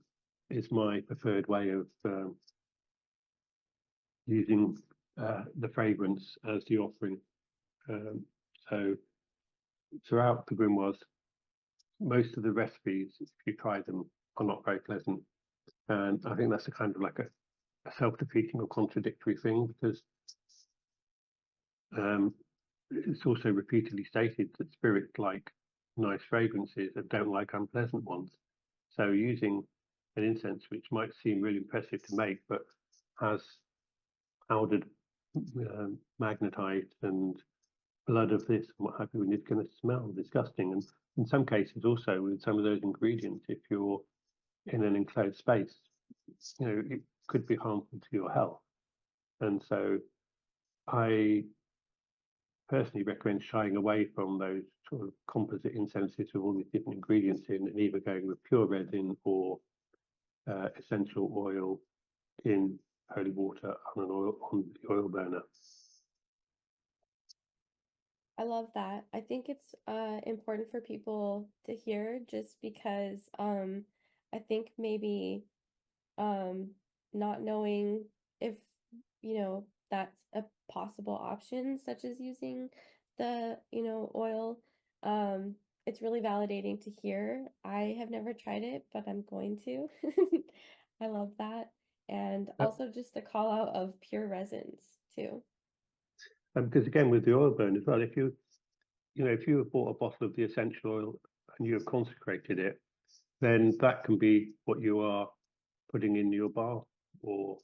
is my preferred way of using the fragrance as the offering. So throughout the grimoires, most of the recipes, if you try them, are not very pleasant. And I think that's a kind of like a self-defeating or contradictory thing, because it's also repeatedly stated that spirits like nice fragrances and don't like unpleasant ones. So using an incense, which might seem really impressive to make, but has powdered magnetite and blood of this and what have you, and it's going to smell disgusting. And in some cases also with some of those ingredients, if you're in an enclosed space, it could be harmful to your health. And so I personally recommend shying away from those sort of composite incenses with all these different ingredients in, and either going with pure resin or essential oil in holy water on the oil burner. I love that. I think it's important for people to hear, just because I think maybe not knowing if that's a possible option, such as using the oil, it's really validating to hear. I have never tried it, but I'm going to. I love that. And also just the call out of pure resins too. Because again, with the oil burn as well, if you have bought a bottle of the essential oil and you have consecrated it, then that can be what you are putting in your bath, or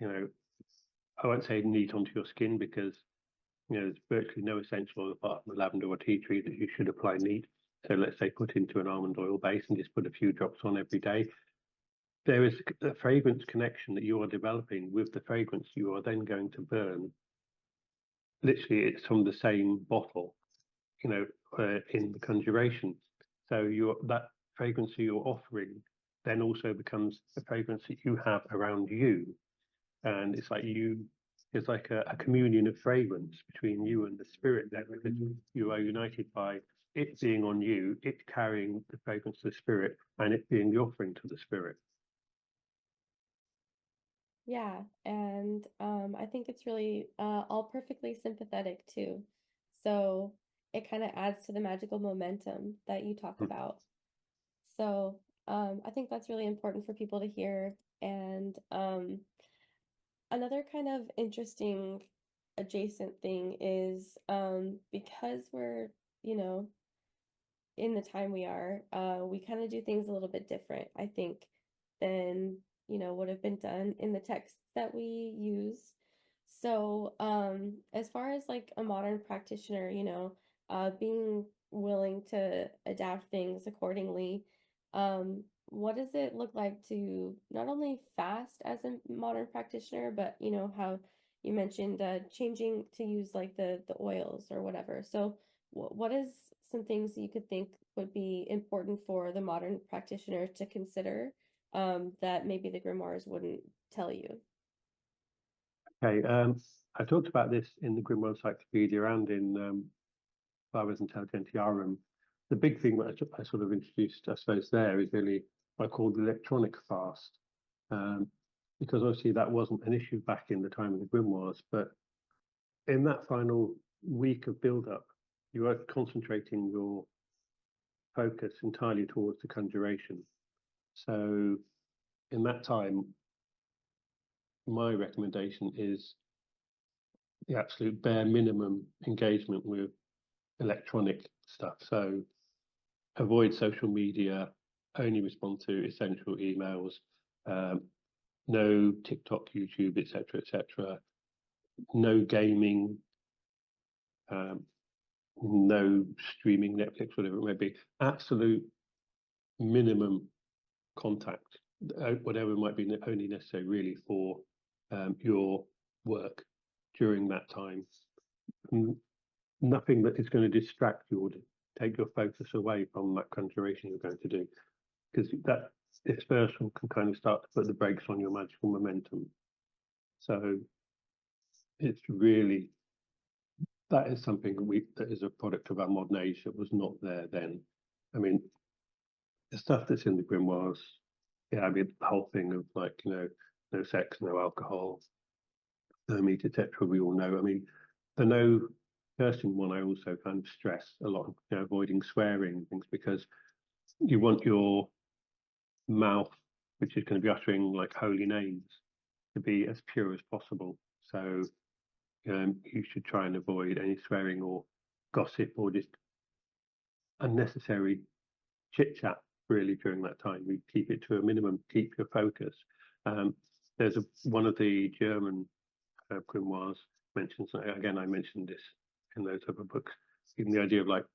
I won't say neat onto your skin, because there's virtually no essential oil apart from the lavender or tea tree that you should apply neat. So let's say put into an almond oil base and just put a few drops on every day. there is a fragrance connection that you are developing with the fragrance you are then going to burn. Literally, it's from the same bottle, in the Conjuration. So that fragrance that you're offering then also becomes a fragrance that you have around you, and it's like a communion of fragrance between you and the spirit there, because you are united by it being on you, it carrying the fragrance of the spirit, and it being the offering to the spirit. Yeah, and I think it's really all perfectly sympathetic too. So it kind of adds to the magical momentum that you talk about. So I think that's really important for people to hear. And another kind of interesting adjacent thing is because we're, you know, in the time we are, we kind of do things a little bit different, I think, than, would have been done in the texts that we use. So, as far as like a modern practitioner, being willing to adapt things accordingly, what does it look like to not only fast as a modern practitioner, but how you mentioned changing to use like the oils or whatever. So, what is some things you could think would be important for the modern practitioner to consider that maybe the grimoires wouldn't tell you? Okay, I talked about this in the Grimoire Encyclopedia and in Claves Intelligentiarum. The big thing that I sort of introduced, I suppose, there is really what I call the electronic fast, because obviously that wasn't an issue back in the time of the grimoires, but in that final week of build-up, you are concentrating your focus entirely towards the conjuration. So in that time, my recommendation is the absolute bare minimum engagement with electronic stuff. So avoid social media, only respond to essential emails, no TikTok, YouTube, etc., no gaming, no streaming, Netflix, whatever it may be. Absolute minimum contact, whatever might be only necessary really for your work during that time. Nothing that is going to distract you or take your focus away from that conjuration you're going to do, because that dispersal can kind of start to put the brakes on your magical momentum. So it's really, that is something that is a product of our modern age that was not there then. I mean, the stuff that's in the grimoires, yeah, I mean, the whole thing of like, no sex, no alcohol, no meat, etc. We all know. I mean, the no cursing one, I also kind of stress a lot, avoiding swearing things, because you want your mouth, which is going to be uttering like holy names, to be as pure as possible. So you should try and avoid any swearing or gossip or just unnecessary chit chat really during that time. We keep it to a minimum, keep your focus. There's one of the German grimoires mentions, again, I mentioned this in those other books, even the idea of like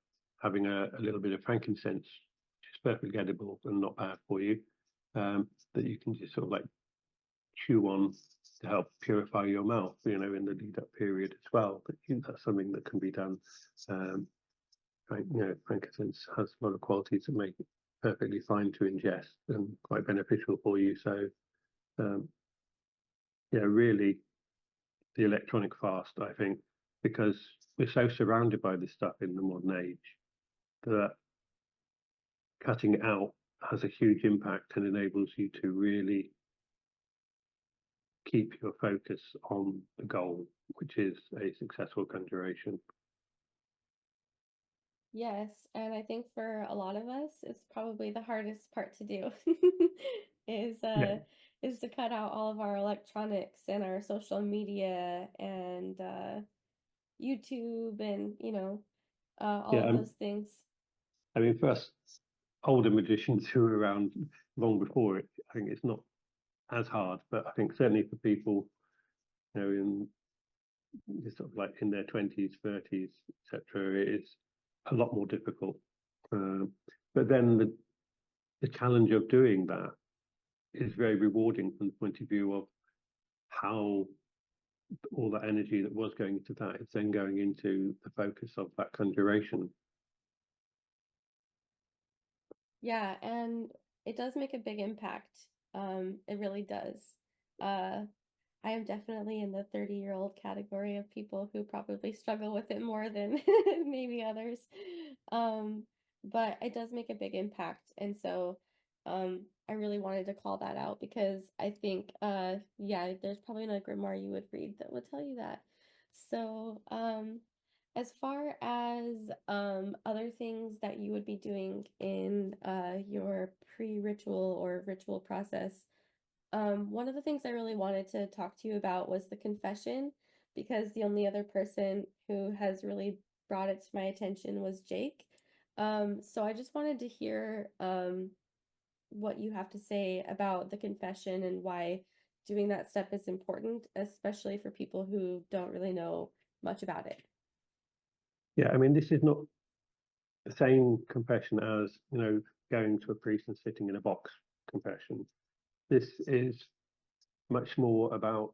having a little bit of frankincense, which is perfectly edible and not bad for you, that you can just sort of like chew on to help purify your mouth, in the lead up period as well. But that's something that can be done. Frankincense has a lot of qualities that make it perfectly fine to ingest and quite beneficial for you. So, really, the electronic fast, I think, because we're so surrounded by this stuff in the modern age, that cutting it out has a huge impact and enables you to really keep your focus on the goal, which is a successful conjuration. Yes, and I think for a lot of us, it's probably the hardest part to do is Yeah, is to cut out all of our electronics and our social media and YouTube and all yeah. of those things. I mean, for us older magicians who were around long before it, I think it's not as hard. But I think certainly for people, in sort of like in their 20s, 30s, etc., it is a lot more difficult. But then the challenge of doing that is very rewarding from the point of view of how all that energy that was going into that is then going into the focus of that conjuration. Yeah, and it does make a big impact. It really does. I am definitely in the 30-year-old category of people who probably struggle with it more than maybe others. But it does make a big impact. And so I really wanted to call that out because I think, yeah, there's probably no grimoire you would read that would tell you that. So, as far as other things that you would be doing in your pre-ritual or ritual process, one of the things I really wanted to talk to you about was the confession, because the only other person who has really brought it to my attention was Jake. So I just wanted to hear what you have to say about the confession and why doing that step is important, especially for people who don't really know much about it. Yeah, I mean, this is not the same confession as, going to a priest and sitting in a box confession. This is much more about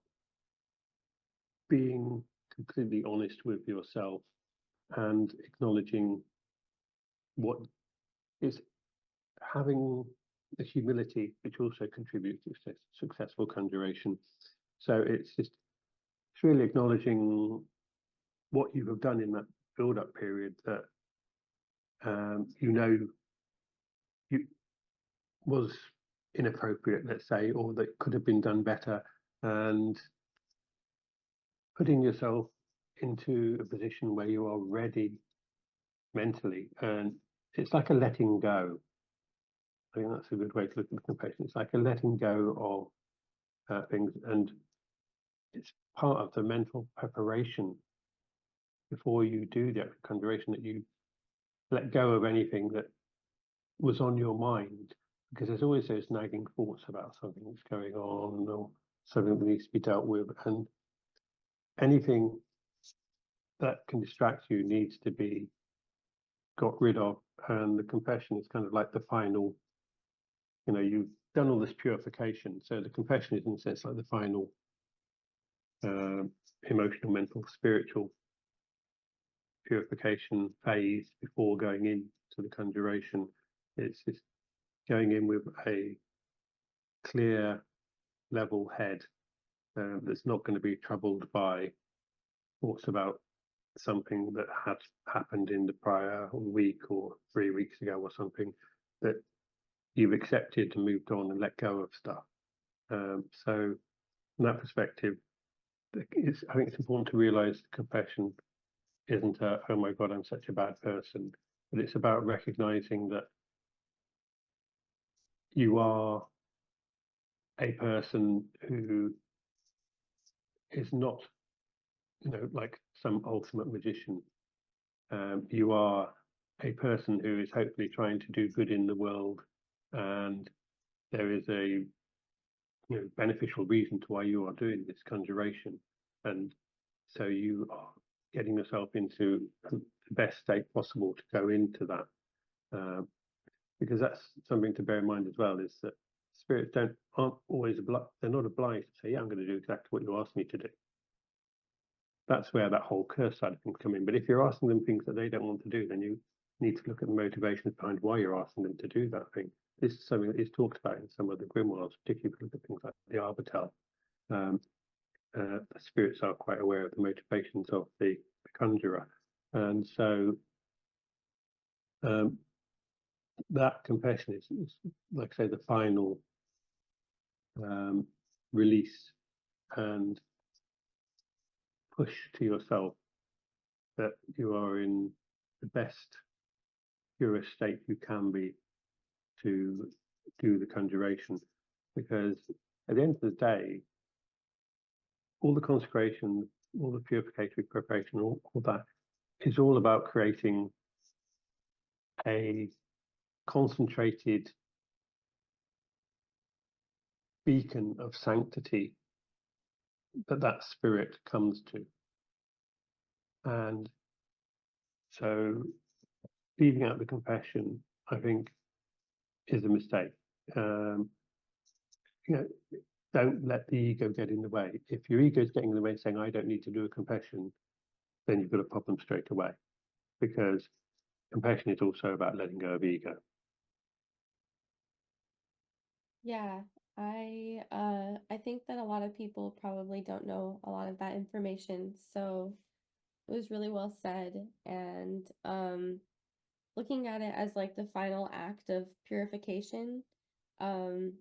being completely honest with yourself and acknowledging what is, having the humility, which also contributes to successful conjuration. So it's really acknowledging what you have done in that build-up period that you was inappropriate, let's say, or that could have been done better, and putting yourself into a position where you are ready mentally. And it's like a letting go. I think that's a good way to look at the confession. It's like a letting go of things, and it's part of the mental preparation before you do the actual conjuration, that you let go of anything that was on your mind, because there's always those nagging thoughts about something that's going on or something that needs to be dealt with, and anything that can distract you needs to be got rid of. And the confession is kind of like the final, you've done all this purification, so the confession is in a sense like the final emotional, mental, spiritual purification phase before going into the conjuration. It's just going in with a clear, level head that's not going to be troubled by thoughts about something that had happened in the prior week or 3 weeks ago or something, that you've accepted and moved on and let go of stuff. So from that perspective, I think it's important to realize confession isn't a, oh my God, I'm such a bad person, but it's about recognizing that you are a person who is not, like some ultimate magician. You are a person who is hopefully trying to do good in the world, and there is a beneficial reason to why you are doing this conjuration, and so you are getting yourself into the best state possible to go into that, because that's something to bear in mind as well, is that spirits aren't always they're not obliged to say, yeah, I'm going to do exactly what you asked me to do. That's where that whole curse side of things come in. But if you're asking them things that they don't want to do, then you need to look at the motivations behind why you're asking them to do that thing. This is something that is talked about in some of the grimoires, particularly if you look at things like the Arbitel. The spirits are quite aware of the motivations of the conjurer. And so that confession is, like I say, the final release and push to yourself that you are in the best, purest state you can be to do the conjuration. Because at the end of the day, all the consecration, all the purificatory preparation, all that is all about creating a concentrated beacon of sanctity that spirit comes to. And so leaving out the confession, I think, is a mistake. don't let the ego get in the way. If your ego is getting in the way, saying, I don't need to do a confession, then you've got a problem straight away, because compassion is also about letting go of ego. Yeah, I think that a lot of people probably don't know a lot of that information, so it was really well said. And looking at it as like the final act of purification, um,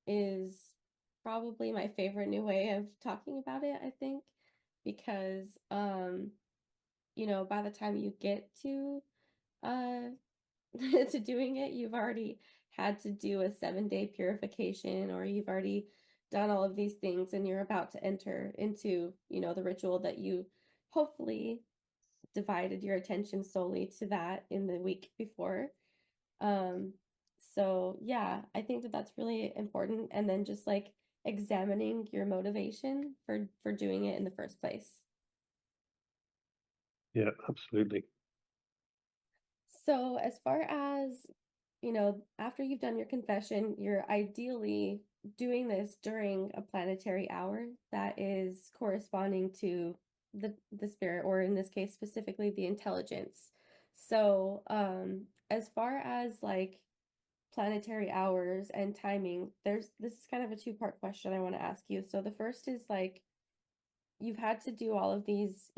is probably my favorite new way of talking about it, I think, because by the time you get to uh to doing it, you've already had to do a 7-day purification, or you've already done all of these things, and you're about to enter into, the ritual that you hopefully divided your attention solely to that in the week before. Um, so yeah, I think that that's really important. And then just like examining your motivation for doing it in the first place. Yeah, absolutely. So as far as, after you've done your confession, you're ideally doing this during a planetary hour that is corresponding to the spirit, or in this case specifically the intelligence. So as far as like planetary hours and timing, this is kind of a two-part question I want to ask you. So the first is like, you've had to do all of these,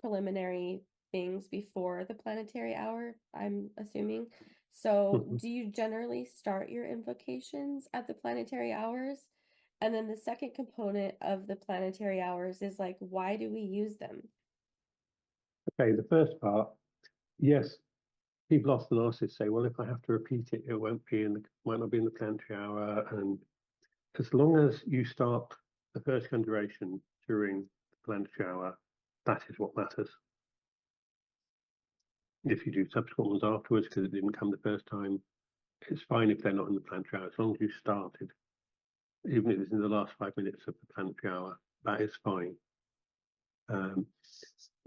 preliminary things before the planetary hour, I'm assuming. So do you generally start your invocations at the planetary hours? And then the second component of the planetary hours is like, why do we use them? Okay, the first part, yes, people often ask this, say, well, if I have to repeat it, it might not be in the planetary hour. And as long as you start the first conjuration during the planetary hour, that is what matters. If you do subsequent ones afterwards because it didn't come the first time, it's fine if they're not in the planetary hour, as long as you started. Even if it's in the last 5 minutes of the planetary hour, that is fine.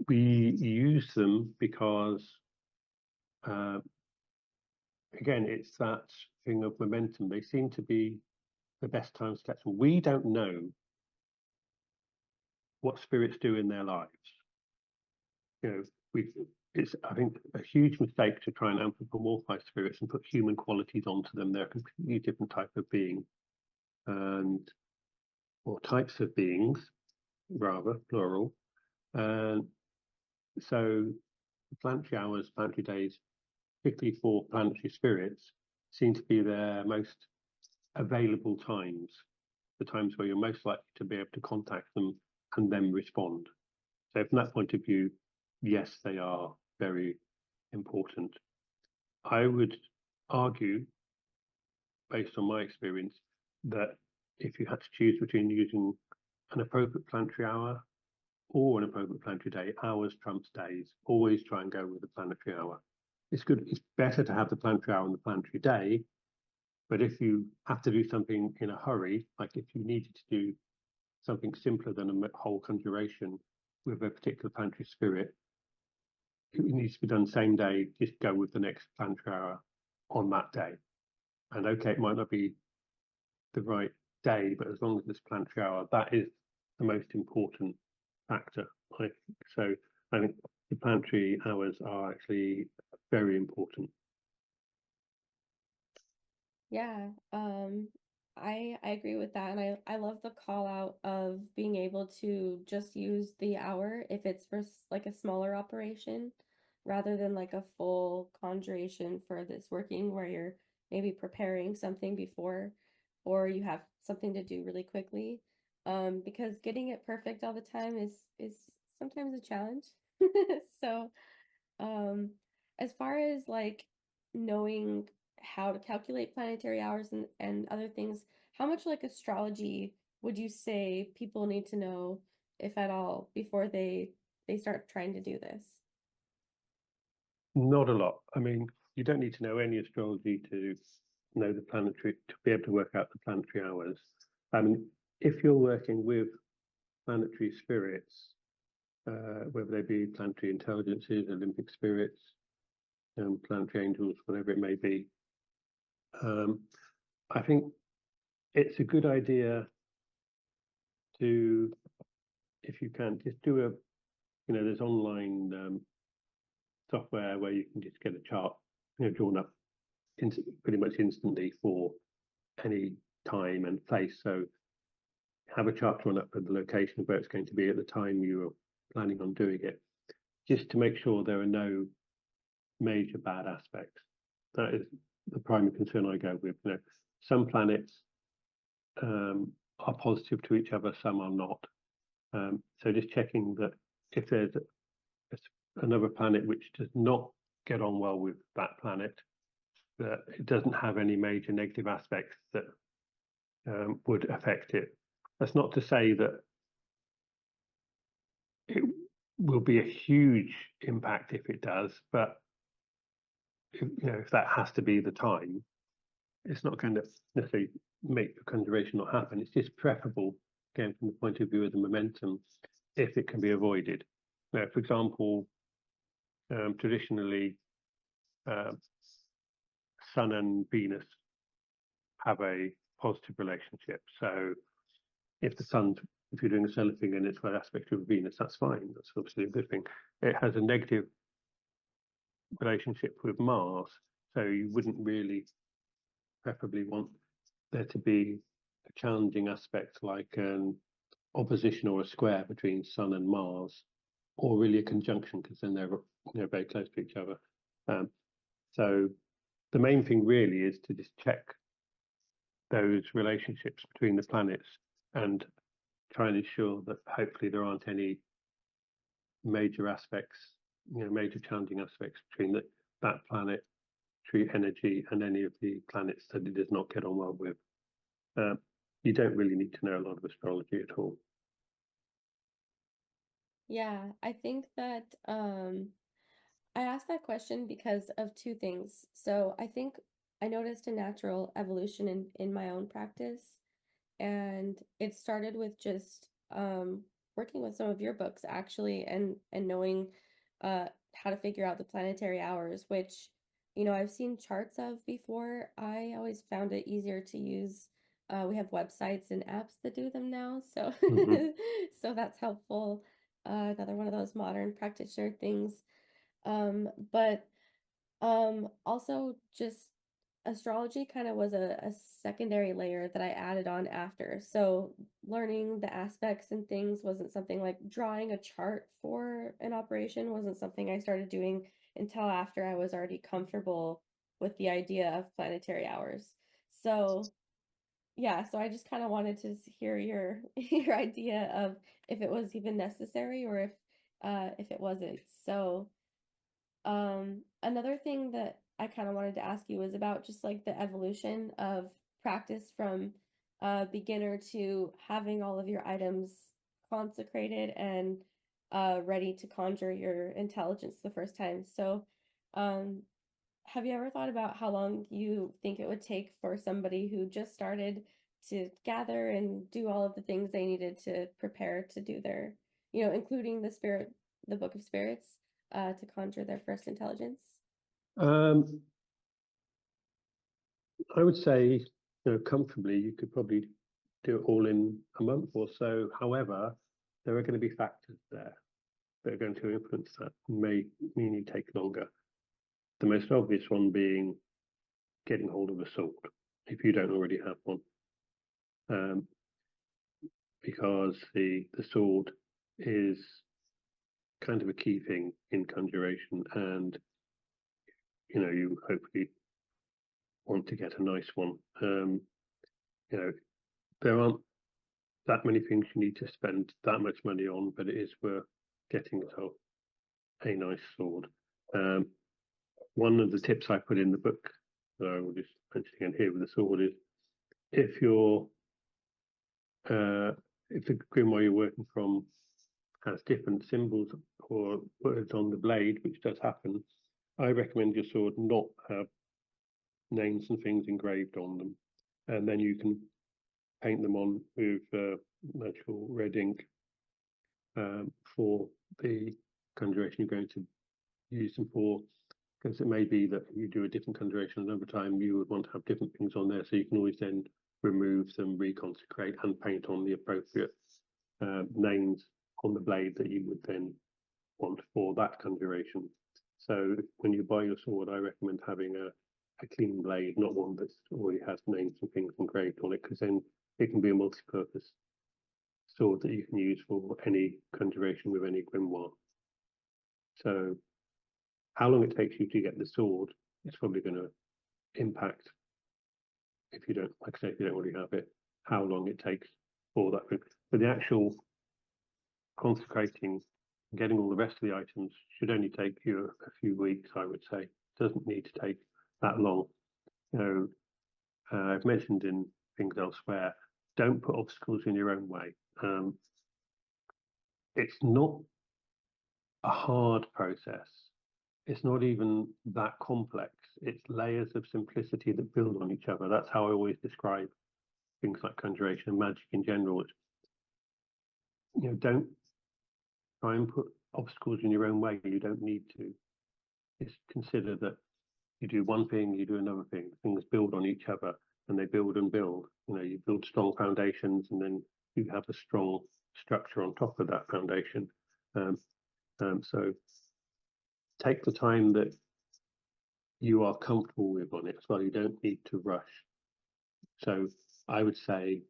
We use them because, again, it's that thing of momentum. They seem to be the best times to catch them. We don't know what spirits do in their lives. It's, I think, a huge mistake to try and anthropomorphize spirits and put human qualities onto them. They're a completely different type of being, or types of beings, rather, plural. And so planetary hours, planetary days, particularly for planetary spirits, seem to be their most available times, the times where you're most likely to be able to contact them and then respond. So from that point of view, yes, they are very important. I would argue, based on my experience, that if you had to choose between using an appropriate planetary hour or an appropriate planetary day, hours trumps days. Always try and go with the planetary hour. It's good. It's better to have the planetary hour and the planetary day. But if you have to do something in a hurry, like if you needed to do something simpler than a whole conjuration with a particular planetary spirit, it needs to be done same day. Just go with the next planetary hour on that day. And okay, it might not be the right day, but as long as it's planetary hour, that is the most important factor. So I think the planetary hours are actually very important. Yeah, I agree with that, and I love the call out of being able to just use the hour if it's for like a smaller operation, rather than like a full conjuration for this working where you're maybe preparing something before, or you have something to do really quickly. Because getting it perfect all the time is sometimes a challenge. So, um, as far as like knowing how to calculate planetary hours and other things, how much like astrology would you say people need to know, if at all, before they start trying to do this? Not a lot. I mean, you don't need to know any astrology to know the planetary, to be able to work out the planetary hours. I mean, if you're working with planetary spirits, whether they be planetary intelligences, Olympic spirits, planetary angels, whatever it may be, I think it's a good idea to, if you can, just do a, there's online software where you can just get a chart, drawn up pretty much instantly for any time and place. So have a chart drawn up for the location of where it's going to be at the time you are planning on doing it, just to make sure there are no major bad aspects. That is the primary concern I go with. Some planets are positive to each other, some are not. So just checking that if there's another planet which does not get on well with that planet, that it doesn't have any major negative aspects that would affect it. That's not to say that it will be a huge impact if it does, but if that has to be the time, it's not going to necessarily make the conjuration not happen. It's just preferable, again, from the point of view of the momentum, if it can be avoided. Now, for example, traditionally, Sun and Venus have a positive relationship. So if you're doing a solar thing and it's got aspect of Venus, that's fine. That's obviously a good thing. It has a negative relationship with Mars, so you wouldn't really preferably want there to be a challenging aspect like an opposition or a square between Sun and Mars, or really a conjunction, because then they're very close to each other. So the main thing really is to just check those relationships between the planets and try and ensure that hopefully there aren't any major aspects, major challenging aspects between that planetary energy and any of the planets that it does not get on well with. You don't really need to know a lot of astrology at all. Yeah, I think that I asked that question because of two things. So I think I noticed a natural evolution in my own practice, and it started with just working with some of your books actually, and knowing how to figure out the planetary hours, which I've seen charts of before. I always found it easier to use. We have websites and apps that do them now, so so that's helpful. Another one of those modern practitioner things. But also just astrology kind of was a secondary layer that I added on after. So learning the aspects and things wasn't something like drawing a chart for an operation wasn't something I started doing until after I was already comfortable with the idea of planetary hours. So yeah, so I just kind of wanted to hear your your idea of if it was even necessary or if it wasn't. So another thing that I kind of wanted to ask you was about just like the evolution of practice from beginner to having all of your items consecrated and ready to conjure your intelligence the first time. So, um, have you ever thought about how long you think it would take for somebody who just started to gather and do all of the things they needed to prepare to do their, including the Book of Spirits, to conjure their first intelligence? I would say, comfortably, you could probably do it all in a month or so. However, there are going to be factors there that are going to influence that, may mean you take longer. The most obvious one being getting hold of a sword, if you don't already have one. Because the sword is kind of a key thing in conjuration, and you hopefully want to get a nice one. There aren't that many things you need to spend that much money on, but it is worth getting yourself a nice sword. One of the tips I put in the book that I will just mention again here with the sword is if the grimoire you're working from has different symbols or words on the blade, which does happen, I recommend your sword not have names and things engraved on them, and then you can paint them on with natural red ink for the conjuration you're going to use them for, because it may be that you do a different conjuration another time, you would want to have different things on there, so you can always then remove them, reconsecrate, and paint on the appropriate names on the blade that you would then want for that conjuration. So when you buy your sword, I recommend having a clean blade, not one that already has names and things engraved on it, because then it can be a multi-purpose sword that you can use for any conjuration with any grimoire. So how long it takes you to get the sword is probably going to impact, if you don't, like I say, if you don't already have it, how long it takes for that thing. But the actual consecrating, getting all the rest of the items should only take you a few weeks, I would say. It doesn't need to take that long. I've mentioned in things elsewhere, don't put obstacles in your own way. It's not a hard process. It's not even that complex. It's layers of simplicity that build on each other. That's how I always describe things like conjuration and magic in general. It's, don't try and put obstacles in your own way. You don't need to. Just consider that you do one thing, you do another thing. Things build on each other, and they build and build. You build strong foundations, and then you have a strong structure on top of that foundation. So take the time that you are comfortable with on it as well. You don't need to rush. So I would say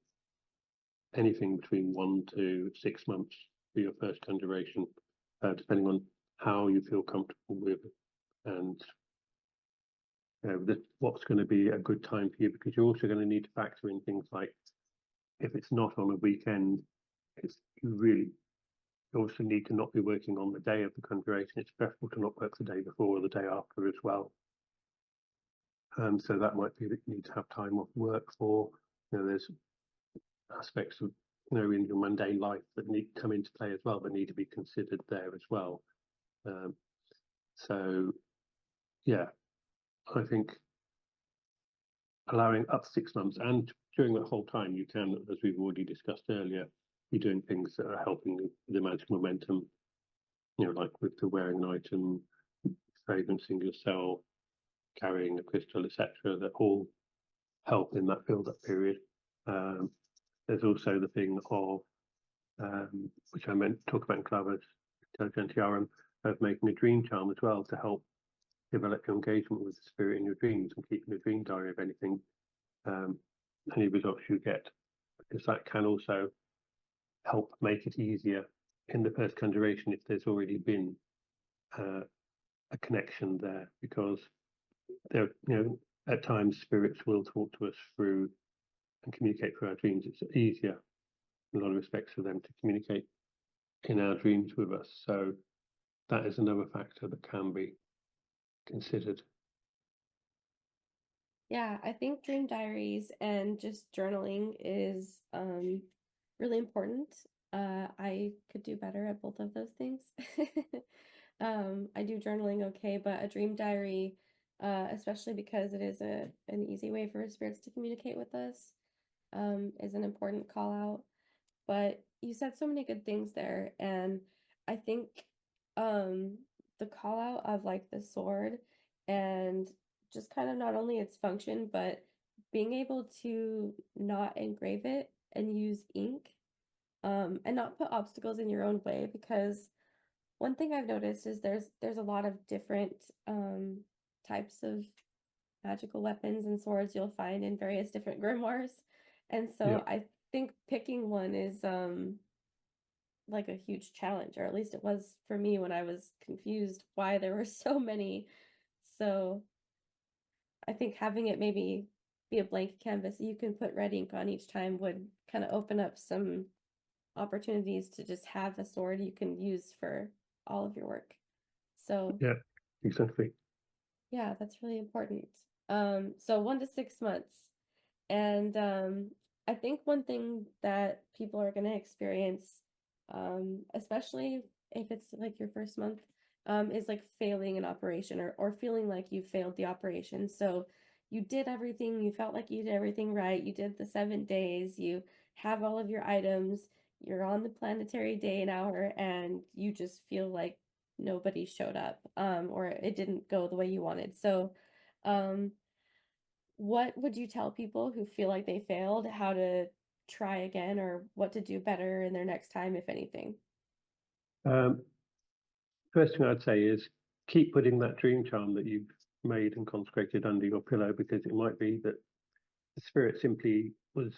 anything between 1 to 6 months for your first conjuration, depending on how you feel comfortable with and what's going to be a good time for you, because you're also going to need to factor in things like, if it's not on a weekend, you also need to not be working on the day of the conjuration. It's preferable to not work the day before or the day after as well. So that might be that you need to have time off work for. There's aspects of in your mundane life that need to come into play as well, that need to be considered there as well. So yeah, I think allowing up to 6 months, and during that whole time you can, as we've already discussed earlier, be doing things that are helping the magic momentum, like with the wearing an item, fragrancing yourself, carrying a crystal, etc., that all help in that build-up period. There's also the thing of, which I meant to talk about in Claves Intelligentiarum, of making a dream charm as well, to help develop your engagement with the spirit in your dreams and keeping a dream diary of anything, any results you get, because that can also help make it easier in the first conjuration if there's already been a connection there, because there, at times spirits will talk to us through and communicate through our dreams. It's easier in a lot of respects for them to communicate in our dreams with us. So that is another factor that can be considered. Yeah, I think dream diaries and just journaling is really important. I could do better at both of those things. I do journaling okay, but a dream diary, especially because it is an easy way for spirits to communicate with us, is an important call out. But you said so many good things there, and I think the call out of like the sword and just kind of not only its function, but being able to not engrave it and use ink, and not put obstacles in your own way, because one thing I've noticed is there's a lot of different types of magical weapons and swords you'll find in various different grimoires. And so I think picking one is like a huge challenge, or at least it was for me when I was confused why there were so many. So I think having it maybe be a blank canvas you can put red ink on each time would kind of open up some opportunities to just have a sword you can use for all of your work. So yeah, exactly. Yeah, that's really important. So 1 to 6 months. And I think one thing that people are going to experience, especially if it's like your first month, is like failing an operation, or feeling like you failed the operation. So you did everything, you felt like you did everything right. You did the 7 days, you have all of your items, you're on the planetary day and hour, and you just feel like nobody showed up, or it didn't go the way you wanted. So, what would you tell people who feel like they failed, how to try again or what to do better in their next time, if anything? First thing I'd say is keep putting that dream charm that you've made and consecrated under your pillow, because it might be that the spirit simply was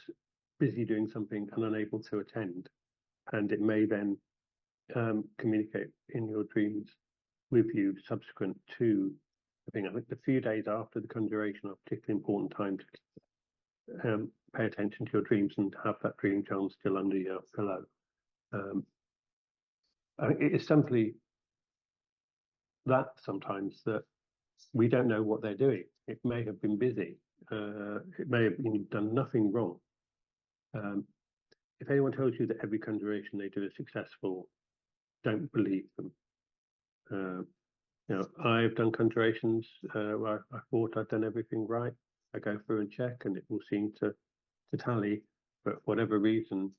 busy doing something and unable to attend, and it may then communicate in your dreams with you subsequent to the thing. I think the few days after the conjuration are a particularly important time to pay attention to your dreams and have that dream charm still under your pillow. I think it is simply that sometimes that we don't know what they're doing. It may have been busy. It may have been done nothing wrong. If anyone tells you that every conjuration they do is successful, don't believe them. I've done conjurations where I thought I'd done everything right. I go through and check, and it all seemed to tally. But for whatever reason,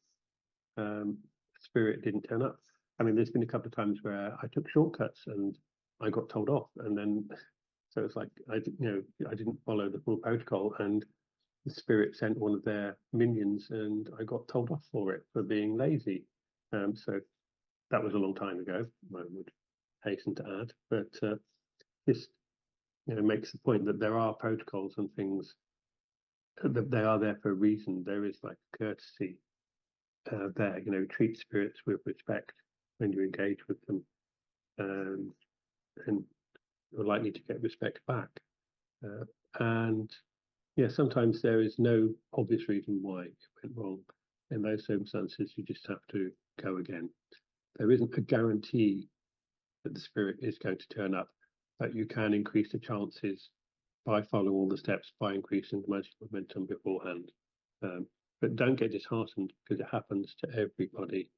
spirit didn't turn up. I mean, there's been a couple of times where I took shortcuts and I got told off, and then so it's like I didn't follow the full protocol, and the spirit sent one of their minions, and I got told off for it for being lazy. So that was a long time ago, I would hasten to add, but this makes the point that there are protocols and things that they are there for a reason. There is like courtesy there. Treat spirits with respect when you engage with them, and you're likely to get respect back. And sometimes there is no obvious reason why it went wrong. In those circumstances, you just have to go again. There isn't a guarantee that the spirit is going to turn up, but you can increase the chances by following all the steps, by increasing the magical momentum beforehand. But don't get disheartened, because it happens to everybody.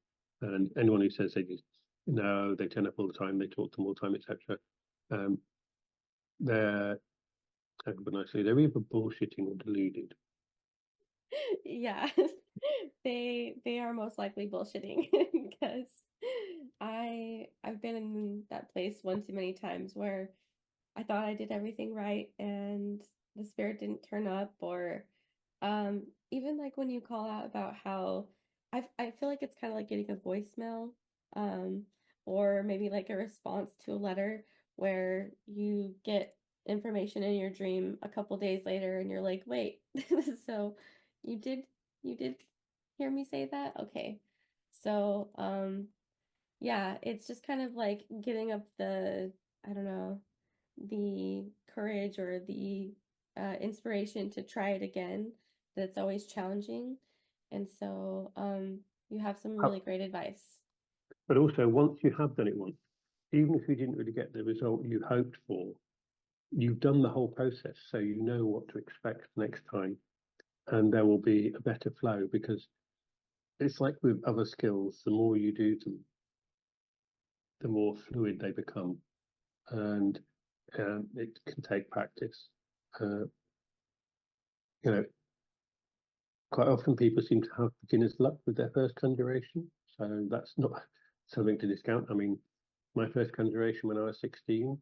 And anyone who says they turn up all the time, they talk to them all the time, etc. They're either bullshitting or deluded. Yeah, they are most likely bullshitting, because I've been in that place one too many times where I thought I did everything right and the spirit didn't turn up, or even like when you call out about how I feel like it's kind of like getting a voicemail, um or maybe like a response to a letter where you get information in your dream a couple days later and you're like, wait, so you did you did hear me say that? Okay. So yeah, it's just kind of like getting up the, I don't know, the courage or the inspiration to try it again. That's always challenging. And so you have some really great advice. But also, once you have done it once, even if you didn't really get the result you hoped for, you've done the whole process, so you know what to expect next time, and there will be a better flow, because it's like with other skills, the more you do them, the more fluid they become, and it can take practice. Quite often people seem to have beginner's luck with their first conjuration, so that's not something to discount. I mean, my first conjuration when I was 16,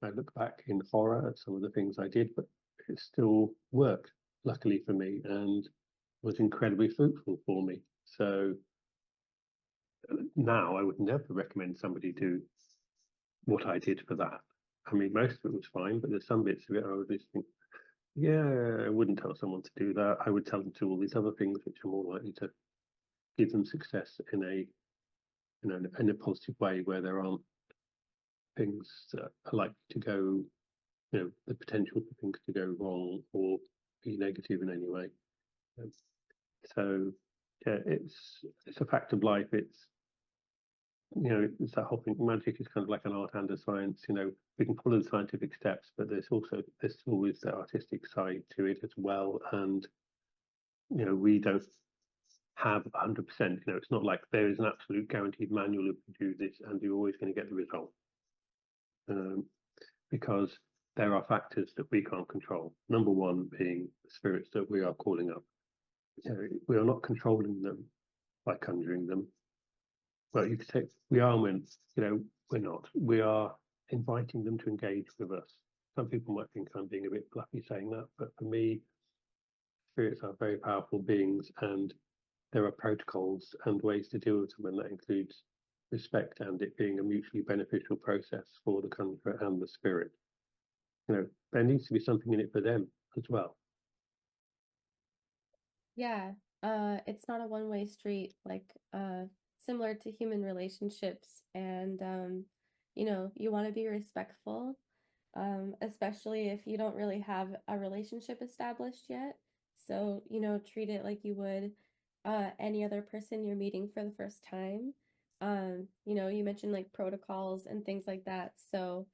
I look back in horror at some of the things I did, but it still worked, luckily for me, and was incredibly fruitful for me. So now I would never recommend somebody do what I did for that. I mean, most of it was fine, but there's some bits of it I would just think, I wouldn't tell someone to do that. I would tell them to do all these other things which are more likely to give them success in a positive way, where there aren't things that are likely to go, the potential for things to go wrong or be negative in any way. So it's a fact of life. It's that whole thing. Magic is kind of like an art and a science. We can follow the scientific steps, but there's always the artistic side to it as well. And we don't have 100%. It's not like there is an absolute guaranteed manual if you do this and you're always going to get the result, because there are factors that we can't control. Number one being the spirits that we are calling up. We are not controlling them by conjuring them. Well, you could say we are when we're not. We are inviting them to engage with us. some people might think I'm being a bit fluffy saying that, but for me, spirits are very powerful beings, and there are protocols and ways to deal with them, and that includes respect and it being a mutually beneficial process for the conjurer and the spirit. There needs to be something in it for them as well. Yeah, it's not a one-way street, like similar to human relationships, and you want to be respectful, especially if you don't really have a relationship established yet. So, treat it like you would any other person you're meeting for the first time. You mentioned like protocols and things like that. So,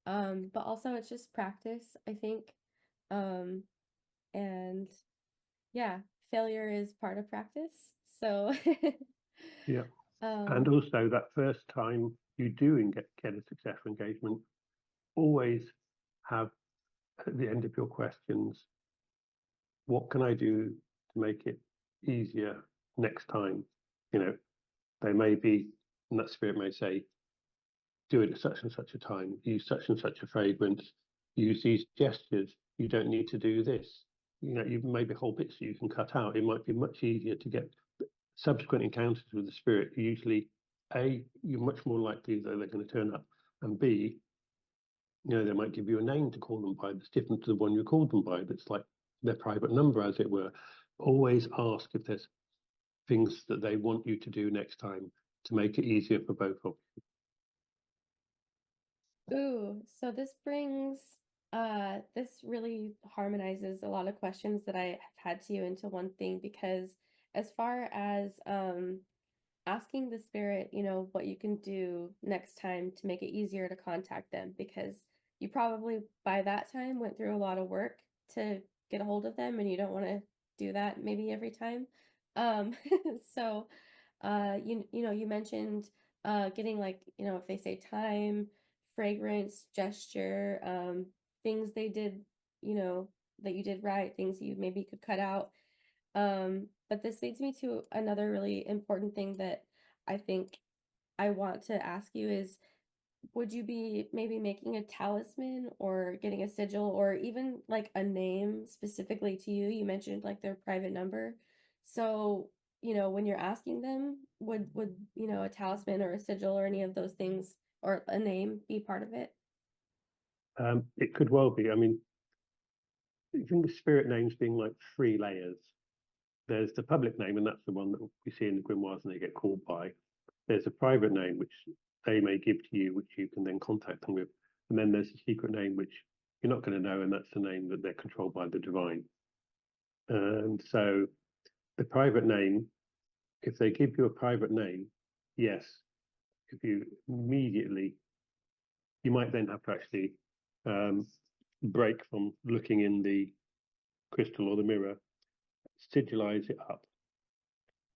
but also it's just practice, I think. Um, and yeah, failure is part of practice. So, Yeah. And um, also that first time you do get a successful engagement, always have at the end of your questions, what can I do to make it easier next time? They may be, and that spirit may say, do it at such and such a time, use such and such a fragrance, use these gestures. You don't need to do this. You maybe whole bits you can cut out. It might be much easier to get subsequent encounters with the spirit. Usually, A, you're much more likely that they're going to turn up, and B, they might give you a name to call them by that's different to the one you called them by. That's like their private number, as it were. Always ask if there's things that they want you to do next time to make it easier for both of you. Ooh, so this really harmonizes a lot of questions that I have had to you into one thing, because as far as asking the spirit, what you can do next time to make it easier to contact them, because you probably by that time went through a lot of work to get a hold of them, and you don't want to do that maybe every time. Um, so you mentioned getting, like, if they say time, fragrance, gesture, things they did, that you did right, things you maybe could cut out. But this leads me to another really important thing that I think I want to ask you is, would you be maybe making a talisman or getting a sigil or even like a name specifically to you? You mentioned like their private number. So, when you're asking them, would a talisman or a sigil or any of those things or a name be part of it? It could well be. I mean, I think the spirit names being like 3 layers. There's the public name, and that's the one that we see in the grimoires and they get called by. There's a private name, which they may give to you, which you can then contact them with. And then there's a secret name, which you're not going to know, and that's the name that they're controlled by the divine. And so the private name, if they give you a private name, yes, if you immediately, you might then have to actually break from looking in the crystal or the mirror, sigilize it up,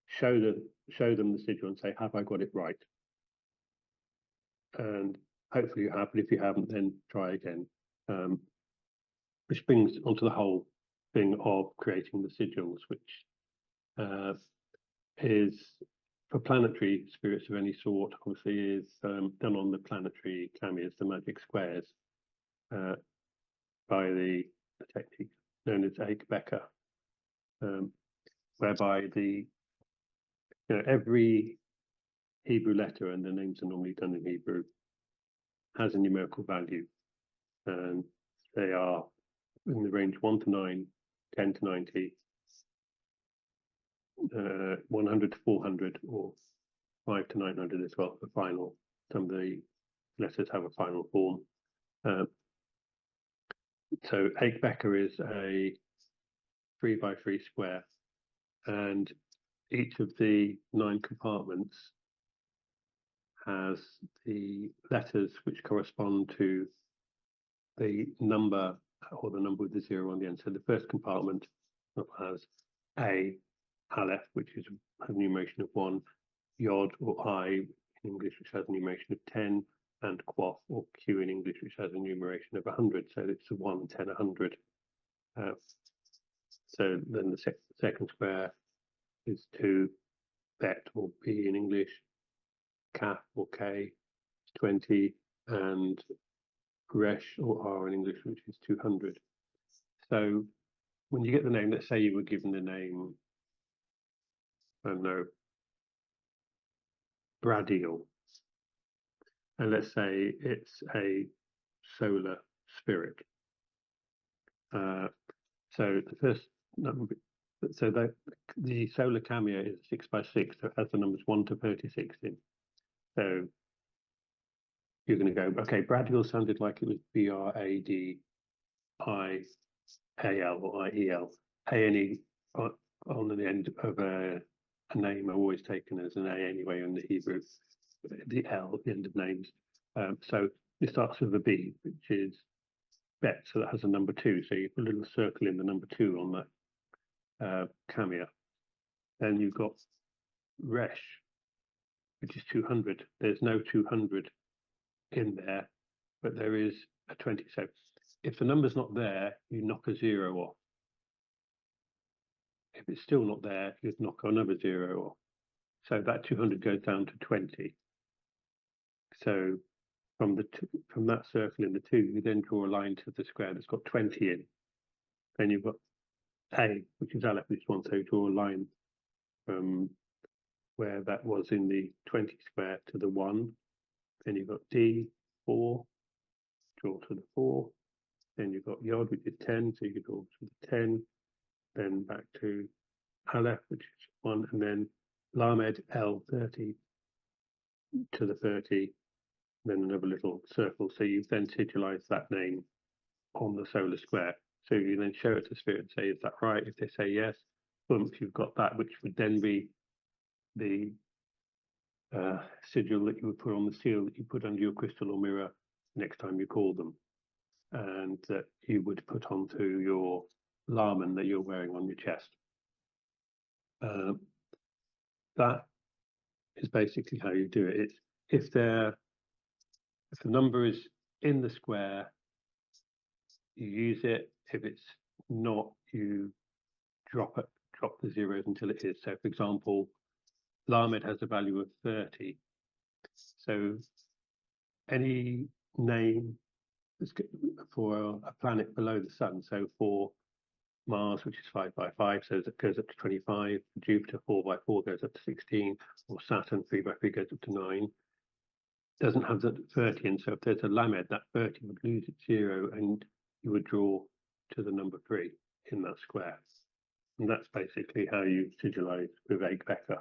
show them the sigil and say, have I got it right? And hopefully you have, but if you haven't, then try again. Which brings onto the whole thing of creating the sigils, which is for planetary spirits of any sort, obviously is done on the planetary cameras, the magic squares, by the technique known as Aequus, whereby every Hebrew letter, and the names are normally done in Hebrew, has a numerical value, and they are in the range 1 to 9, 10 to 90, 100 to 400, or 5 to 900 as well for final. Some of the letters have a final form. So Aequus is a 3x3 square, and each of the 9 compartments has the letters which correspond to the number, or the number with the 0 on the end. So the first compartment has A, Aleph, which is a numeration of 1, Yod or I in English, which has a numeration of 10, and Quoth or Q in English, which has a numeration of 100. So it's a 1, 10, 100. So then the second square is 2, Bet or B in English, Kaf or K, 20, and resh or R in English, which is 200. So when you get the name, let's say you were given the name, I don't know, Bradiel, and let's say it's a solar spirit. So the first number, so the solar cameo is 6 by 6, so it has the numbers 1 to 36 in. So you're going to go, okay, Bradiel sounded like it was Bradial or IEL. A-N-E on the end of a name are always taken as an A anyway in the Hebrew, the L at the end of names. So it starts with a B, which is Bet, so that has a number 2. So you put a little circle in the number 2 on that cameo. Then you've got Resh, which is 200. There's no 200 in there, but there is a 20. So if the number's not there, you knock a 0 off. If it's still not there, you'd knock another 0 off. So that 200 goes down to 20. So from that circle in the 2, you then draw a line to the square that's got 20 in. Then you've got A, which is Aleph, which is 1, so you draw a line from where that was in the 20 square to the 1. Then you've got D, 4, draw to the 4. Then you've got Yod, which is 10, so you can draw to the 10. Then back to Aleph, which is 1, and then Lamed, L, 30 to the 30, then another little circle. So you've then sigilized that name on the solar square. So you then show it to Spirit and say, is that right? If they say yes, boom, you've got that, which would then be the sigil that you would put on the seal that you put under your crystal or mirror next time you call them, and that you would put onto your lamen that you're wearing on your chest. That is basically how you do it. It's if the number is in the square, you use it. If it's not, you drop the zeros until it is. So for example, Lamed has a value of 30. So any name for a planet below the sun, so for Mars, which is 5 by 5, so it goes up to 25. Jupiter, 4 by 4, goes up to 16. Or Saturn, 3 by 3, goes up to 9. Doesn't have that 30 in, so if there's a Lamed, that 30 would lose its 0, and you would draw to the number 3 in that square. And that's basically how you sigilize with Aequalia.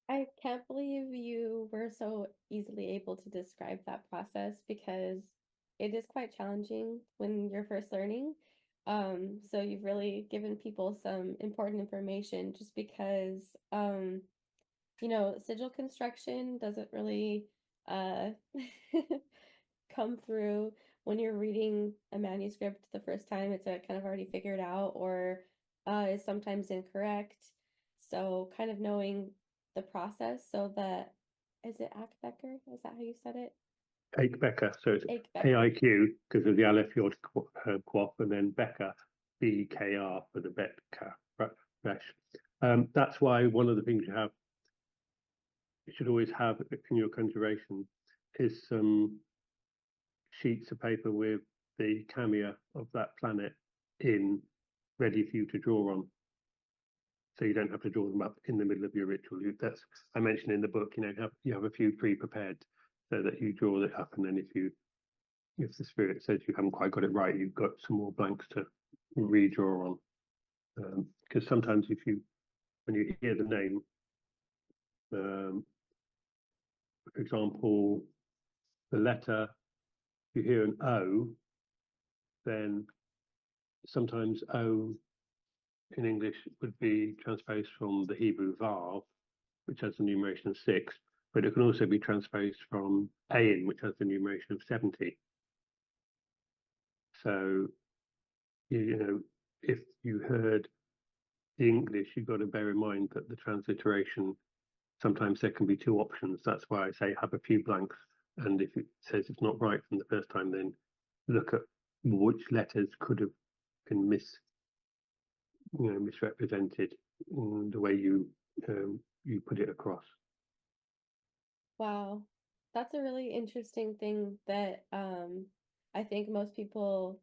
I can't believe you were so easily able to describe that process, because it is quite challenging when you're first learning. So you've really given people some important information, just because, sigil construction doesn't really uh, come through when you're reading a manuscript the first time. It's kind of already figured out, or is sometimes incorrect. So kind of knowing the process, so that, is it Ackbecker? Is that how you said it? Aequalia, so it's Aequacker. AIQ because of the Aleph Yod Quoth, and then Becker, BKR for the Becker. That's why one of the things you should always have in your conjuration is some sheets of paper with the cameo of that planet in, ready for you to draw on. So you don't have to draw them up in the middle of your ritual. That's, I mentioned in the book, you have a few pre-prepared so that you draw it up, and then if the spirit says you haven't quite got it right, you've got some more blanks to redraw on. Because sometimes when you hear the name, for example, the letter, if you hear an O, then sometimes O in English would be transposed from the Hebrew Vav, which has the numeration of 6, but it can also be transposed from Ayin, which has the numeration of 70. So, if you heard the English, you've got to bear in mind that the transliteration, sometimes there can be 2 options. That's why I say have a few blanks. And if it says it's not right from the first time, then look at which letters could have been misrepresented in the way you put it across. Wow. That's a really interesting thing that I think most people,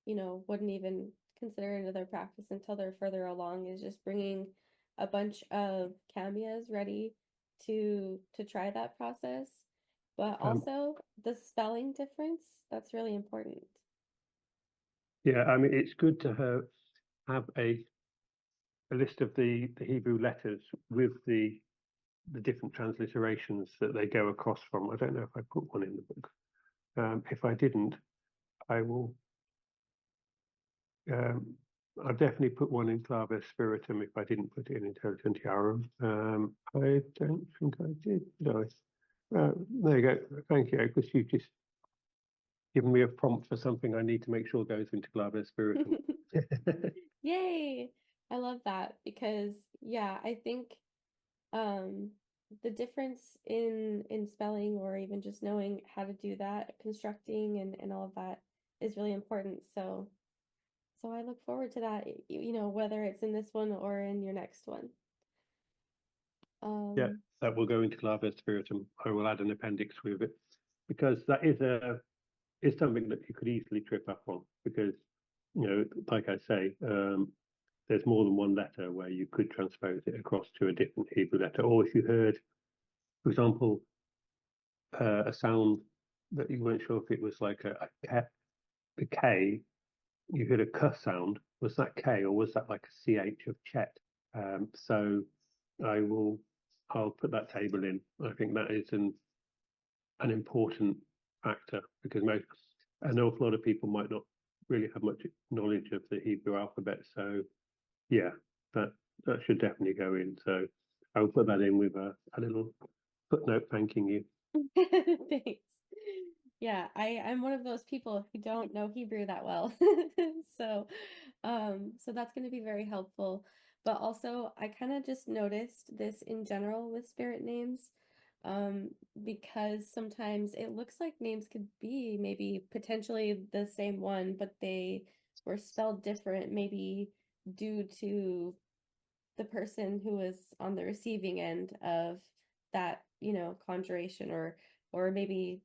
wouldn't even consider into their practice until they're further along, is just bringing a bunch of cameos ready to try that process. But Um, also the spelling difference, that's really important. yeah, I mean, it's good to have a list of the Hebrew letters with the different transliterations that they go across from. I don't know if I put one in the book. If I didn't, I will. Um, I've definitely put one in Claves Spiritum if I didn't put it in Intelligentiarum. I don't think I did I? There you go. Thank you, because you've just given me a prompt for something I need to make sure goes into Claves Spiritum. Yay! I love that because yeah, I think um the difference in spelling or even just knowing how to do that, constructing and all of that is really important. So I look forward to that, whether it's in this one or in your next one. Yeah, Um, that will go into Claves Spiritum. I will add an appendix with it because that is something that you could easily trip up on because like I say, there's more than one letter where you could transpose it across to a different Hebrew letter. Or if you heard, for example, a sound that you weren't sure if it was like a K, you heard a K sound. Was that K or was that like a CH of Chet? So I will, I'll put that table in. I think that is an important factor because an awful lot of people might not really have much knowledge of the Hebrew alphabet. So yeah, that that should definitely go in. So I will put that in with a little footnote thanking you. Thanks. Yeah, I'm one of those people who don't know Hebrew that well. So, so that's going to be very helpful. But also, I kind of just noticed this in general with spirit names, um, because sometimes it looks like names could be maybe potentially the same one, but they were spelled different, maybe due to the person who was on the receiving end of that, conjuration or maybe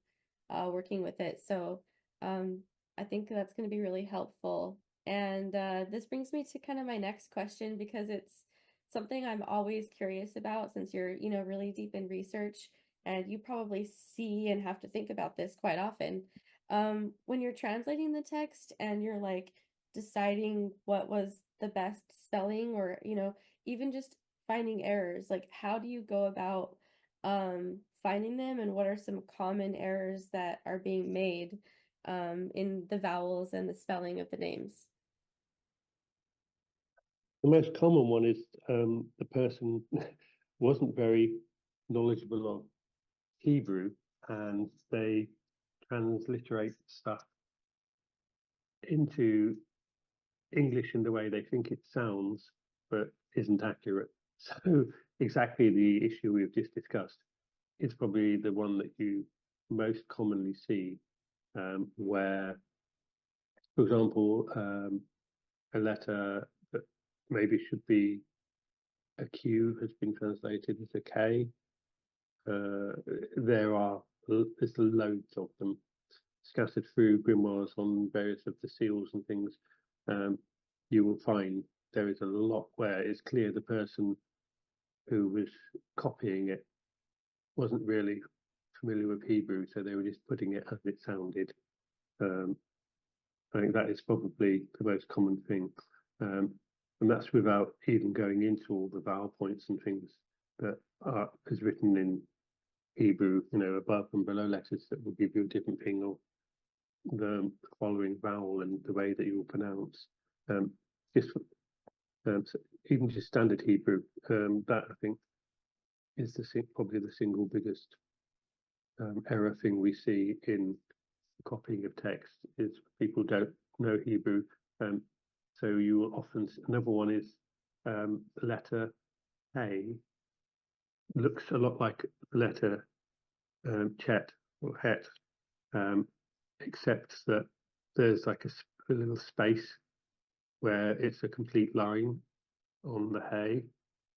working with it. So um, I think that's going to be really helpful. And this brings me to kind of my next question because it's something I'm always curious about since you're, really deep in research and you probably see and have to think about this quite often. When you're translating the text and you're like deciding what was the best spelling or, even just finding errors, like how do you go about finding them and what are some common errors that are being made in the vowels and the spelling of the names? The most common one is the person wasn't very knowledgeable of Hebrew and they transliterate stuff into English in the way they think it sounds, but isn't accurate. So exactly the issue we've just discussed is probably the one that you most commonly see, where, for example, a letter that maybe should be a Q has been translated as a K. There's loads of them scattered through grimoires on various of the seals and things. Um, you will find there is a lot where it's clear the person who was copying it wasn't really familiar with Hebrew, so they were just putting it as it sounded. Um, I think that is probably the most common thing. And that's without even going into all the vowel points and things that is written in Hebrew, above and below letters that will give you a different thing, or the following vowel and the way that you will pronounce. Um, just so even just standard Hebrew, that I think is probably the single biggest error thing we see in copying of text is people don't know Hebrew. Um, so you will often, another one is the letter A looks a lot like the letter Chet or Het, um, except that there's like a little space where it's a complete line on the hay,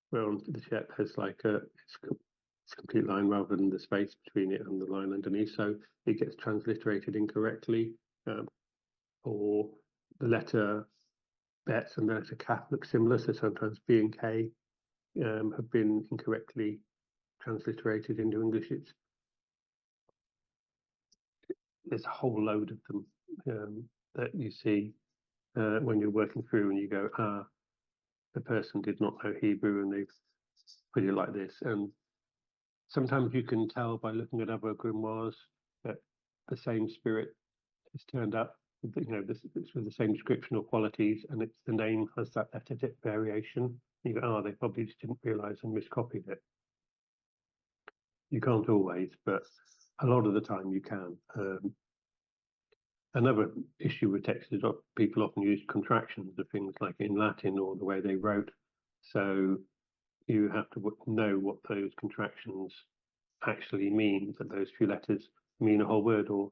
where on the Chet has like it's it's a complete line rather than the space between it and the line underneath. So it gets transliterated incorrectly, or the letter bet and the letter K look similar. So sometimes B and K have been incorrectly transliterated into English. There's a whole load of them that you see when you're working through, and you go, the person did not know Hebrew and they've put it like this. And sometimes you can tell by looking at other grimoires that the same spirit has turned up, it's with the same description or qualities, and it's the name has that letter dip variation. You go, they probably just didn't realise and miscopied it. You can't always, but a lot of the time you can. Another issue with text is that people often use contractions of things like in Latin or the way they wrote. So you have to know what those contractions actually mean, that those few letters mean a whole word, or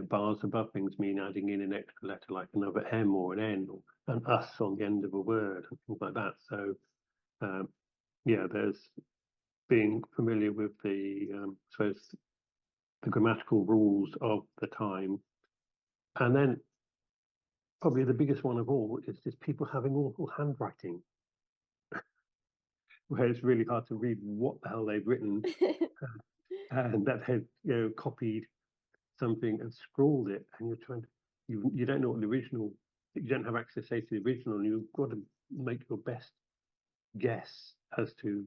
bars above things mean adding in an extra letter like another M or an N or an us on the end of a word and things like that. So there's being familiar with the grammatical rules of the time. And then probably the biggest one of all is just people having awful handwriting, where it's really hard to read what the hell they've written, and that they've copied something and scrawled it, and you're trying to, you don't know what the original, you don't have access, say, to the original, and you've got to make your best guess as to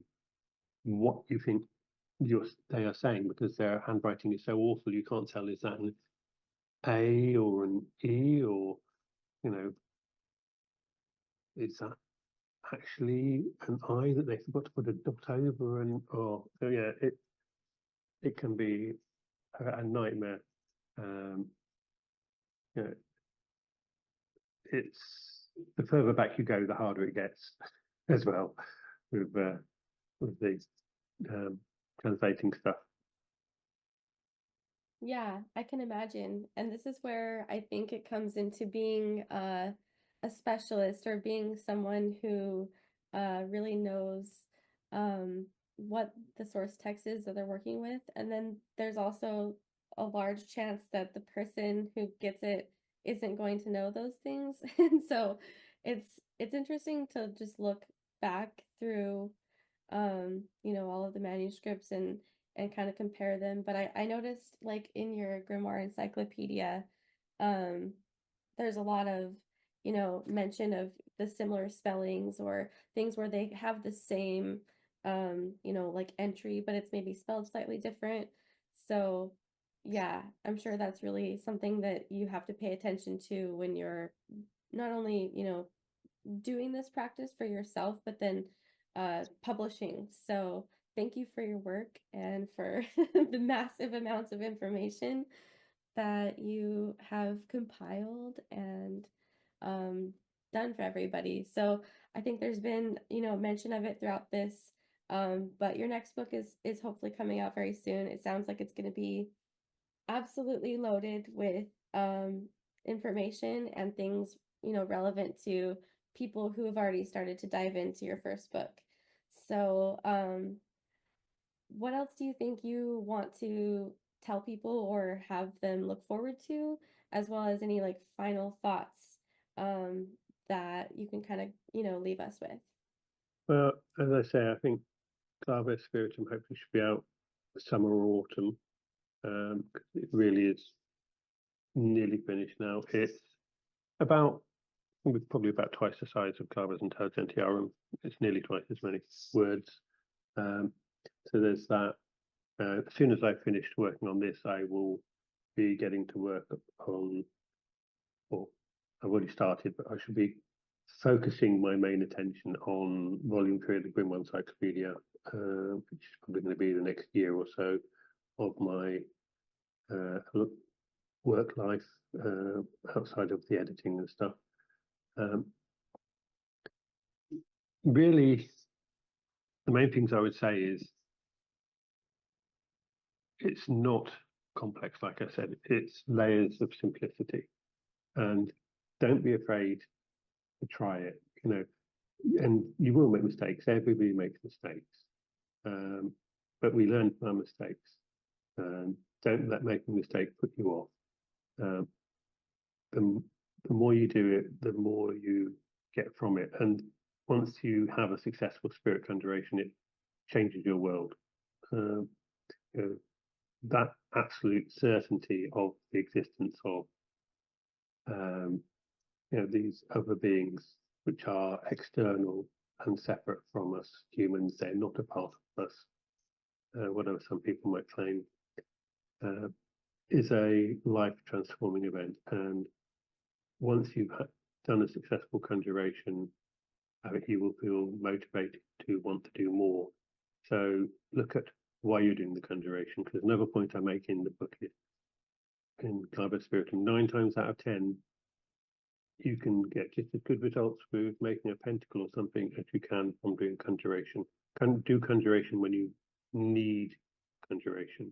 what you think they are saying, because their handwriting is so awful, you can't tell, is that an A or an E, or is that actually an I that they forgot to put a dot over, and it can be a nightmare. It's the further back you go, the harder it gets as well with the translating stuff. Yeah, I can imagine. And this is where I think it comes into being a specialist, or being someone who really knows what the source text is that they're working with. And then there's also a large chance that the person who gets it isn't going to know those things. And so it's interesting to just look back through all of the manuscripts and kind of compare them. But I noticed, like, in your grimoire encyclopedia, there's a lot of, mention of the similar spellings or things where they have the same, like entry, but it's maybe spelled slightly different. So yeah, I'm sure that's really something that you have to pay attention to when you're not only, doing this practice for yourself, but then publishing. So thank you for your work and for the massive amounts of information that you have compiled and done for everybody. So I think there's been, mention of it throughout this. But your next book is hopefully coming out very soon. It sounds like it's going to be absolutely loaded with information and things, relevant to people who have already started to dive into your first book. So, what else do you think you want to tell people or have them look forward to, as well as any like final thoughts that you can kind of, leave us with? Well, as I say, I think Claves Spiritum hopefully should be out summer or autumn. It really is nearly finished now. It's probably about twice the size of Claves Intelligentiarum. It's nearly twice as many words. So there's that. As soon as I've finished working on this, I will be getting to work on, or I've already started, but I should be focusing my main attention on volume 3 of the Grimoire Encyclopedia, which is probably going to be the next year or so of my work life outside of the editing and stuff. Really, the main things I would say is it's not complex, like I said, it's layers of simplicity, and don't be afraid to try it, and you will make mistakes. Everybody makes mistakes. but we learn from our mistakes. Don't let making a mistake put you off. The more you do it, the more you get from it. And once you have a successful spirit conjuration, it changes your world. You know, that absolute certainty of the existence of these other beings which are external and separate from us humans, they're not a part of us, whatever some people might claim, is a life transforming event. And once you've done a successful conjuration, you will feel motivated to want to do more. So look at why you're doing the conjuration, because another point I make in the book is, in Claves Spiritum, 9 times out of 10, you can get just as good results with making a pentacle or something as you can from doing conjuration. Do conjuration when you need conjuration.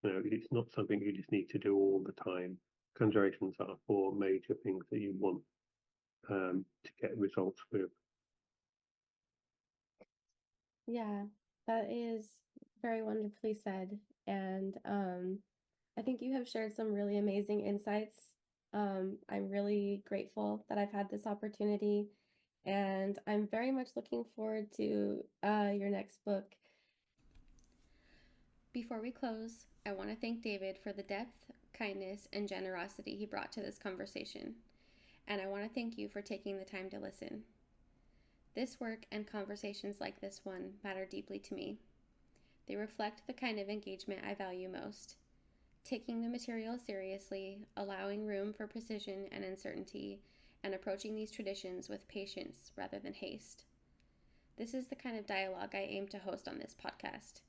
It's not something you just need to do all the time. Conjurations are for major things that you want to get results with. Yeah, that is very wonderfully said. And I think you have shared some really amazing insights. I'm really grateful that I've had this opportunity, and I'm very much looking forward to your next book. Before we close, I want to thank David for the depth, kindness, and generosity he brought to this conversation. And I want to thank you for taking the time to listen. This work and conversations like this one matter deeply to me. They reflect the kind of engagement I value most. Taking the material seriously, allowing room for precision and uncertainty, and approaching these traditions with patience rather than haste. This is the kind of dialogue I aim to host on this podcast.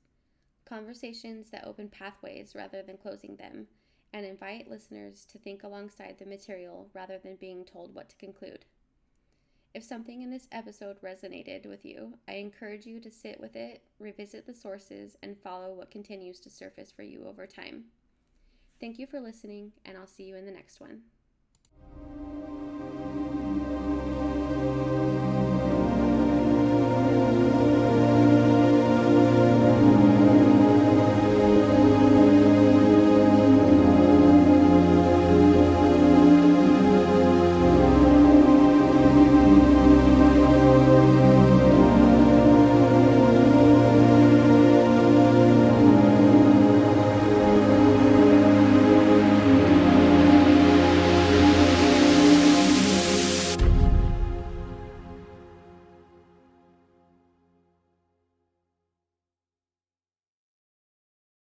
Conversations that open pathways rather than closing them, and invite listeners to think alongside the material rather than being told what to conclude. If something in this episode resonated with you, I encourage you to sit with it, revisit the sources, and follow what continues to surface for you over time. Thank you for listening, and I'll see you in the next one.